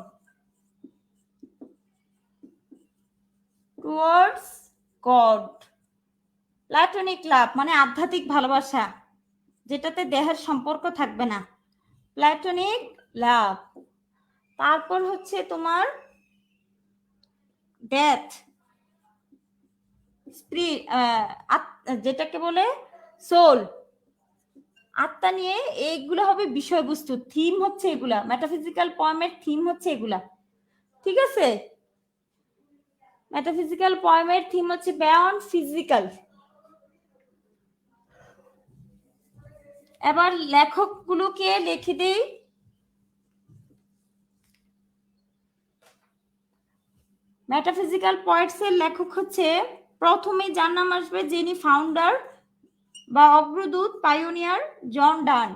towards God. Platonic love মানে আধ্যাত্মিক ভালোবাসা, যেটাতে দেহের সম্পর্ক থাকবে না, প্ল্যাটোনিক লাভ। তারপর হচ্ছে তোমার ডেথ, যেটাকে বলে সোল, আত্মা নিয়ে, এইগুলো হবে বিষয়বস্তু, থিম হচ্ছে এগুলা। মেটাফিজিক্যাল পয়েমের থিম হচ্ছে এগুলা, ঠিক আছে। মেটাফিজিক্যাল পয়েমের থিম হচ্ছে বিয়ন্ড ফিজিক্যাল। এবার লেখকগুলোকে লিখে দেই। মেটাফিজিক্যাল পয়েটস এর লেখক হচ্ছে, প্রথমে যার নাম আসবে যিনি ফাউন্ডার বা অগ্রদূত, পাইওনিয়ার, জন ডান।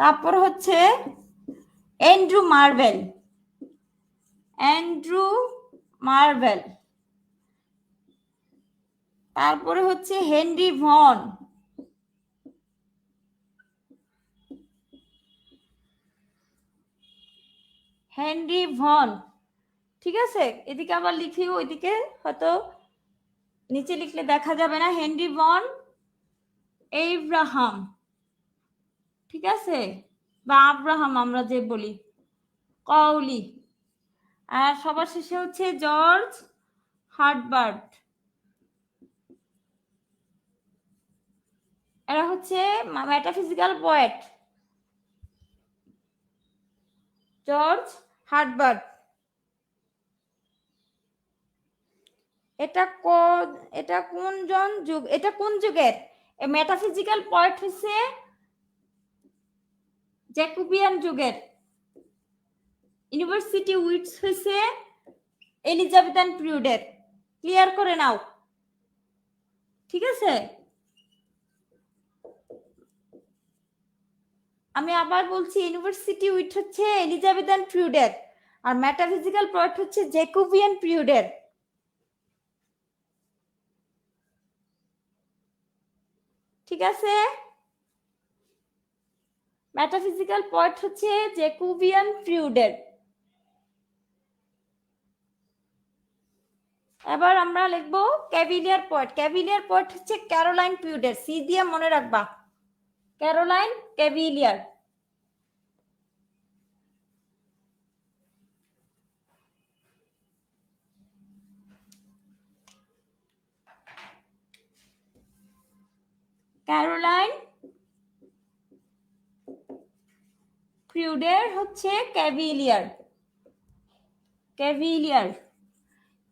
তারপর হচ্ছে অ্যান্ড্রু মার্ভেল, অ্যান্ড্রু মার্ভেল। তারপরে হচ্ছে হেনরি ভন, হেনরি ভন। ঠিক আছে, এদিকে আবার লিখি, ওইদিকে হয়তো নিচে লিখলে দেখা যাবে না। হেনরি ভন এইব্রাহাম, ঠিক আছে, বা আব্রাহাম আমরা যে বলি, কওলি। আর সবার শেষে হচ্ছে জর্জ হার্বার্ট। এরা হচ্ছে মেটাফিজিক্যাল পয়েট। জর্জ হার্বার্ট, এটা কোন যুগ, এটা কোন যুগের? মেটাফিজিক্যাল পয়েট হচ্ছে জ্যাকোবিয়ান যুগের। ইউনিভার্সিটি উইটস হচ্ছে এলিজাবেথান পিরিয়ডের। ক্লিয়ার করে নাও, ঠিক আছে? আমি আবার বলছি, ইউনিভার্সিটি উইট হচ্ছে এলিজাবেথান পিরিয়ডের, আর মেটাফিজিক্যাল পয়েট হচ্ছে জ্যাকোবিয়ান পিরিয়ডের। ঠিক আছে, মেটাফিজিক্যাল পয়েট হচ্ছে জ্যাকোবিয়ান পিরিয়ডের। এবার আমরা লিখবো ক্যাভিলিয়ার পয়েট। ক্যাভিলিয়ার পয়েট হচ্ছে ক্যারোলাইন পিরিয়ডের। সি দিয়ে মনে রাখবা, ক্যারোলাইন ক্যাভিলিয়ার। ক্যারোলাইন পিরিয়ডের হচ্ছে ক্যাভিলিয়ার। ক্যাভিলিয়ার,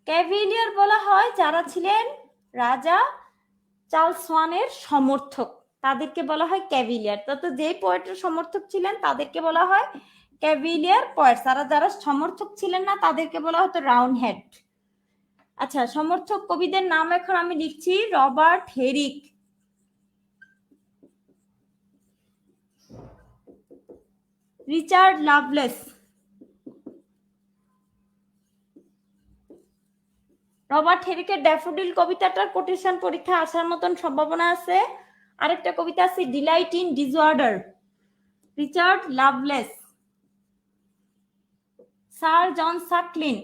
ক্যাভিলিয়ার বলা হয় যারা ছিলেন রাজা চার্লস ওয়ানের সমর্থক, তাদেরকে বলা হয় ক্যাভিলিয়ার। তো যেই পোয়েটের সমর্থক ছিলেন তাদেরকে বলা হয় ক্যাভিলিয়ার পয়েটস। আর যারা সমর্থক ছিলেন না তাদেরকে বলা হতো রাউন্ড হেড। আচ্ছা, সমর্থক কবিদের নাম এখন আমি লিখছি। Robert Herrick, Richard Lovelace. Robert হেরিকের ড্যাফোডিল কবিতাটার কোটেশন পরীক্ষা আসার মতন সম্ভাবনা আছে। আরেকটা কবিতা আছে delight in disorder, Richard Lovelace. Sir John Suckling,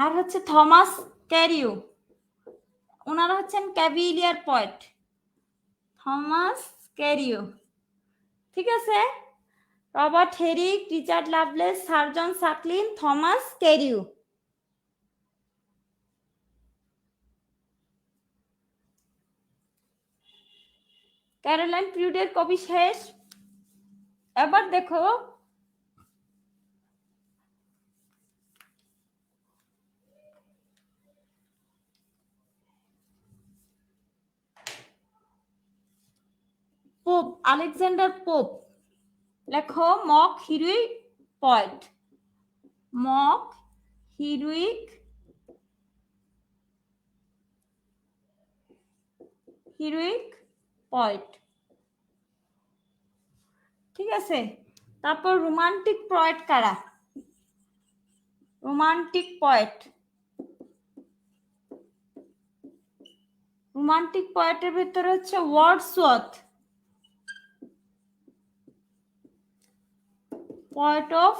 আর হচ্ছে থমাস ক্যারিও। ওনারা হচ্ছেন ক্যাভিলিয়ার পয়েট, থমাস ক্যারিও। ঠিক আছে, Robert Herrick, Richard Lovelace, sir John Suckling, Thomas Carew. Caroline পিরিয়ডের কবি শেষ। এবার দেখো পোপ আলেকজান্ডার পোপ। লেখো mock heroic poet, mock heroic poet. ঠিক আছে, তারপর রোমান্টিক পয়েট কারা? রোমান্টিক পয়েট, রোমান্টিক পয়েটের ভিতরে হচ্ছে Wordsworth, poet of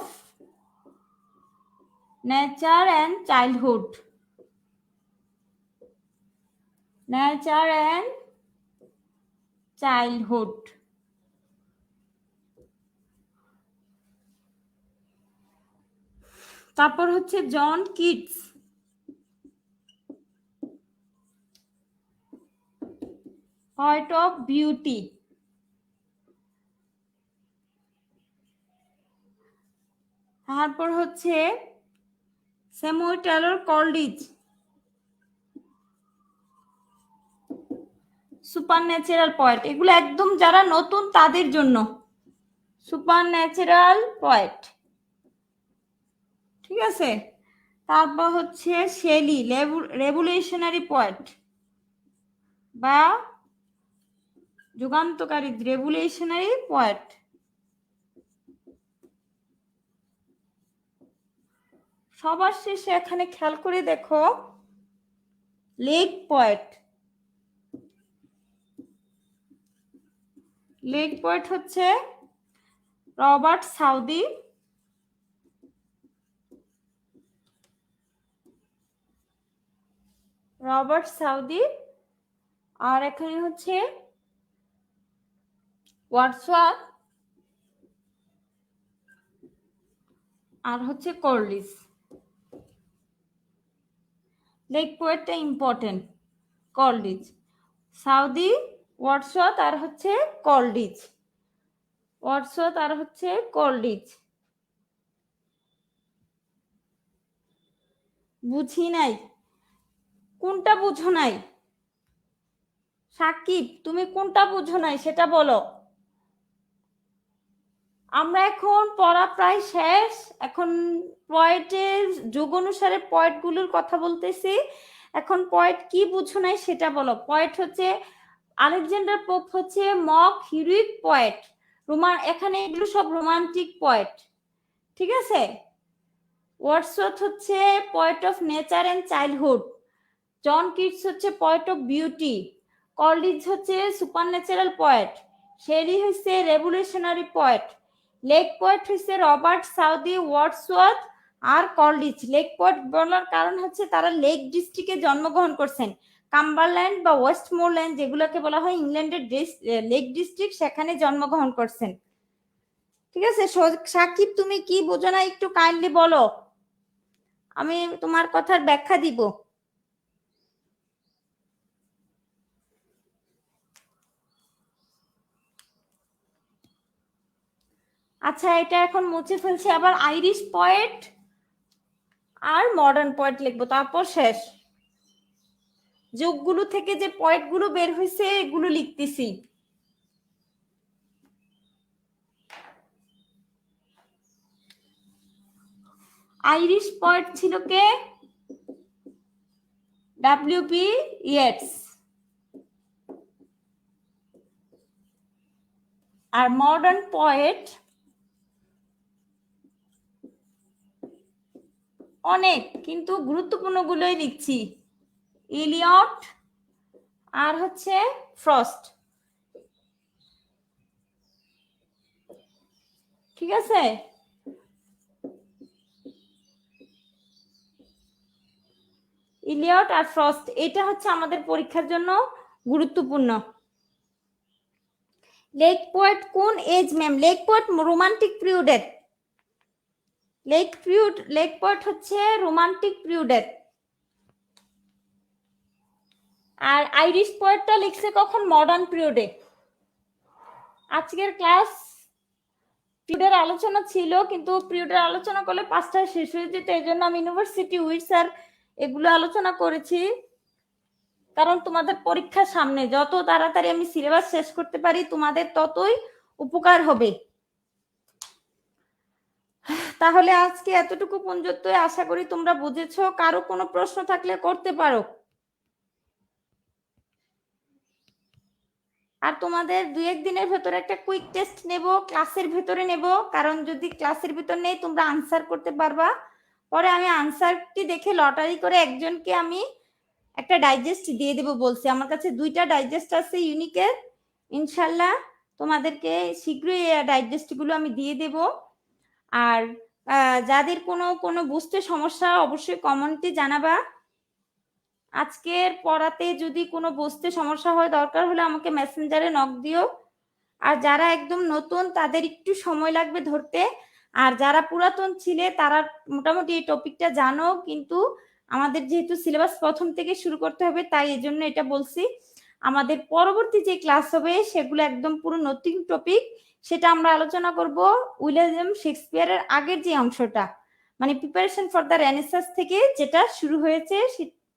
nature and childhood, nature and childhood। তারপর হচ্ছে John Keats, poet of beauty। তারপর হচ্ছে Samuel Taylor Coleridge, supernatural poet. এগুলো একদম যারা নতুন তাদের জন্য, সুপার ন্যাচারাল পয়েট, ঠিক আছে। তারপর হচ্ছে শেলি, রেভলিউশনারি পয়েট বা যুগান্তকারী, রেভলিউশনারি পয়েট। সবার শেষে এখানে খেয়াল করে দেখো লেক পয়েট। লেক পয়েট হচ্ছে রবার্ট সাউদি, রবার্ট সাউদি। আর এখানে হচ্ছে ওয়ার্ডসওয়ার্থ আর হচ্ছে কলরিজ। লেক পোয়েটটা ইম্পর্টেন্ট, কলরিজ, সাউদি, ওয়ার্ডসওয়ার্থ আর হচ্ছে কলরিজ, ওয়ার্ডসওয়ার্থ আর হচ্ছে কলরিজ। বুঝি নাই, কোনটা বুঝো নাই? সাকিব তুমি কোনটা বুঝো নাই সেটা বলো। আমরা এখন পড়া প্রায় শেষ, এখন পয়েন্টের যুগ অনুসারে পয়েন্টগুলোর কথা বলতেছি। এখন পয়েন্ট কি বুঝো নাই সেটা বলো। পয়েন্ট হচ্ছে আলেকজান্ডার পোপ হচ্ছে মক হিরোইক পয়েট, এখানে এগুলো সব রোমান্টিক পয়েট, ঠিক আছে। ওয়ার্ডসওয়ার্থ হচ্ছে poet of nature and childhood, John Keats হচ্ছে পয়েট অফ বিউটি, কলরিজ হচ্ছে সুপার ন্যাচারাল পয়েট, শেলি হচ্ছে রেভলিউশনারি পয়েট, লেক পয়েট হচ্ছে রবার্ট সাউদি, ওয়ার্ডসওয়ার্থ আর কলরিজ। লেক পয়েট বলার কারণ হচ্ছে তারা লেক ডিস্ট্রিক্টে জন্মগ্রহণ করছেন, কাম্বারল্যান্ড বা ওয়েস্টমোরল্যান্ড যেগুলোকে বলা হয় ইংল্যান্ডের লেক ডিস্ট্রিক্ট, সেখানে জন্মগ্রহণ করছেন, ঠিক আছে। সাকিব তুমি কি বোঝো না একটু কাইন্ডলি বলো, আমি তোমার কথার ব্যাখ্যা দিব। আচ্ছা এটা এখন মুছে ফেলছি, আবার আইরিশ পয়েট আর মডার্ন পয়েট লিখবো, তারপর শেষ। যুগগুলো থেকে যে পয়েটগুলো বের হয়েছে এগুলো লিখতেছি। আইরিশ পয়েট ছিল কে? ডব্লিউ.বি. ইয়েটস। আর মডার্ন পয়েট অনেক, কিন্তু গুরুত্বপূর্ণ গুলোই লিখছি, ইলিয়ট আর হচ্ছে ফ্রস্ট, ঠিক আছে। ইলিয়ট আর ফ্রস্ট, এটা হচ্ছে আমাদের পরীক্ষার জন্য গুরুত্বপূর্ণ। লেক পোয়েট কোন age ma'am? Lake poet romantic পিরিয়ডের, লেক পোয়েট হচ্ছে রোমান্টিক পিরিয়ডের। আর আইরিশ পোয়েটটা লিখছে কখন? মডার্ন পিরিয়ডে। আজকের ক্লাস পিরিয়ডের আলোচনা ছিল, কিন্তু পিরিয়ডের আলোচনা করলে 5টায় শেষ হয়ে যেত, এই জন্য আমি ইউনিভার্সিটি উইটস আর এগুলো আলোচনা করেছি। কারণ তোমাদের পরীক্ষার সামনে, যত তাড়াতাড়ি আমি সিলেবাস শেষ করতে পারি তোমাদের ততই উপকার হবে। তাহলে আজকে এতটুকু পর্যন্ত, আশা করি তোমরা বুঝেছো। কারো কোনো প্রশ্ন থাকলে করতে পারো। আর তোমাদের 2-1 দিনের ভেতরে একটা কুইক টেস্ট নেব, ক্লাসের ভেতরে নেব, কারণ যদি ক্লাসের ভিতর নেই তোমরা আনসার করতে পারবা। পরে আমি আনসারটি দেখে লটারি করে একজনকে আমি একটা ডাইজেস্ট দিয়ে দেব বলছি। আমার কাছে 2টা ডাইজেস্ট আছে ইউনিকের, ইনশাল্লাহ তোমাদেরকে শীঘ্রই এই ডাইজেস্টগুলো আমি দিয়ে দেব। আর যাদের কোনো বুঝতে সমস্যা অবশ্যই কমেন্টে জানাবা। আজকের পড়াতে যদি কোনো বুঝতে সমস্যা হয়, দরকার হলে আমাকে মেসেঞ্জারে নক দিও। আর যারা একদম নতুন তাদের একটু সময় লাগবে ধরতে, আর যারা পুরাতন ছিলে তারা মোটামুটি এই টপিকটা জানো, কিন্তু আমাদের যেহেতু সিলেবাস প্রথম থেকে শুরু করতে হবে তাই এই জন্য এটা বলছি। আমাদের পরবর্তী যে ক্লাস হবে সেগুলো একদম পুরো নতুন টপিক, সেটা আমরা আলোচনা করব উইলিয়াম শেক্সপিয়ারের আগের যে অংশটা, মানে প্রিপারেশন ফর দ্য রেনেসাঁস থেকে যেটা শুরু হয়েছে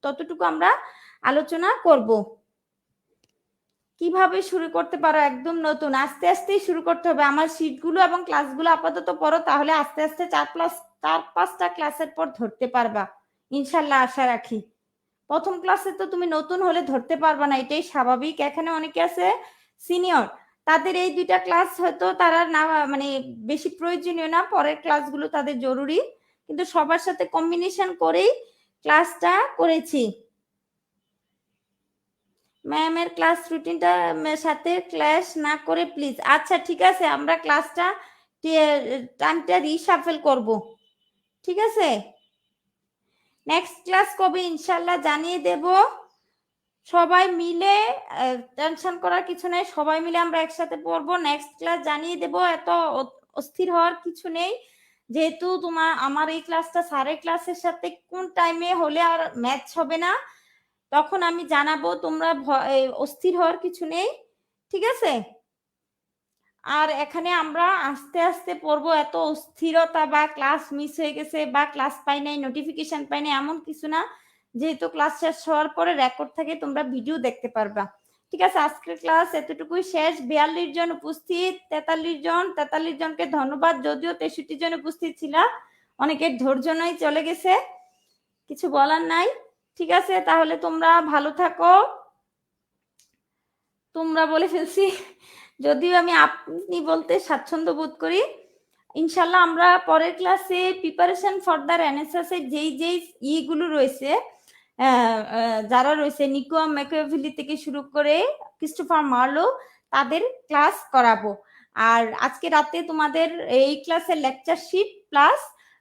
ততটুকু আমরা আলোচনা করব। কিভাবে শুরু করতে পারো, একদম নতুন, আস্তে আস্তেই শুরু করতে হবে। আমার শীটগুলো এবং ক্লাসগুলো আপাতত পড়ো, তাহলে আস্তে আস্তে 4-5টা ক্লাসের পর ধরতে পারবা ইনশাল্লাহ, আশা রাখি। প্রথম ক্লাসে তো তুমি নতুন হলে ধরতে পারবা না, এটাই স্বাভাবিক। এখানে অনেকে আছে সিনিয়র, তাদের এই 2টা ক্লাস হয়তো তারা না মানে বেশি প্রয়োজনীয় না, পরের ক্লাসগুলো তাদের জরুরি, কিন্তু সবার সাথে কম্বিনেশন করেই ক্লাসটা করেছি। ম্যামের ক্লাস রুটিনটা সাথে ক্লাস না করে প্লিজ। আচ্ছা ঠিক আছে, আমরা ক্লাসটা টাইমটা রিশাফেল করব, ঠিক আছে? নেক্সট ক্লাস কবে ইনশাল্লাহ জানিয়ে দেব। সবাই মিলে, টেনশন করার কিছু নেই, সবাই মিলে আমরা একসাথে পড়বো। নেক্সট ক্লাস জানিয়ে দেব, এত অস্থির হওয়ার কিছু নেই। যেহেতু আমার এই ক্লাসটা স্যারের ক্লাসের সাথে কোন টাইমে হলে আর ম্যাচ হবে না, তখন আমি জানাবো। তোমরা অস্থির হওয়ার কিছু নেই, ঠিক আছে? আর এখানে আমরা আস্তে আস্তে পড়বো, এত অস্থিরতা বা ক্লাস মিস হয়ে গেছে বা ক্লাস পাই নাই, নোটিফিকেশন পাই নাই, এমন কিছু না। যেহেতু ক্লাস শেষ হওয়ার পরে রেকর্ড থাকে, তোমরা ভিডিও দেখতে পারবা, ঠিক আছে? আজকের ক্লাস এতটুকুই শেষ। 42 জন উপস্থিত, 43 জনকে ধন্যবাদ। যদিও 63 জন উপস্থিত ছিল, অনেকের ধৈর্য নয়, চলে গেছে, কিছু বলার নাই, ঠিক আছে? তাহলে তোমরা ভালো থাকো। তোমরা বলে ফেলছি, যদিও আমি আপনি বলতে স্বাচ্ছন্দ্য বোধ করি। ইনশাল্লাহ আমরা পরের ক্লাসে প্রিপারেশন ফর দ্য রেনেসাঁসের যেই ইগুলো রয়েছে, যারা রয়েছে নিকো ম্যাকিয়াভেলি থেকে শুরু করে ক্রিস্টোফার মার্লো, তাদের ক্লাস করাবো। আর আজকে রাতে তোমাদের এই ক্লাসের লেকচার শিট প্লাস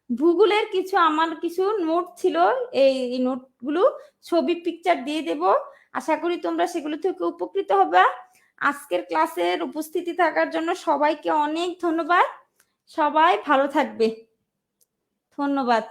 ভূগোলের আমার কিছু নোট ছিল, এই নোটগুলো ছবি পিকচার দিয়ে দেব। আশা করি তোমরা সেগুলো থেকে উপকৃত হবে। আজকের ক্লাসের উপস্থিতি থাকার জন্য সবাইকে অনেক ধন্যবাদ। সবাই ভালো থাকবে, ধন্যবাদ।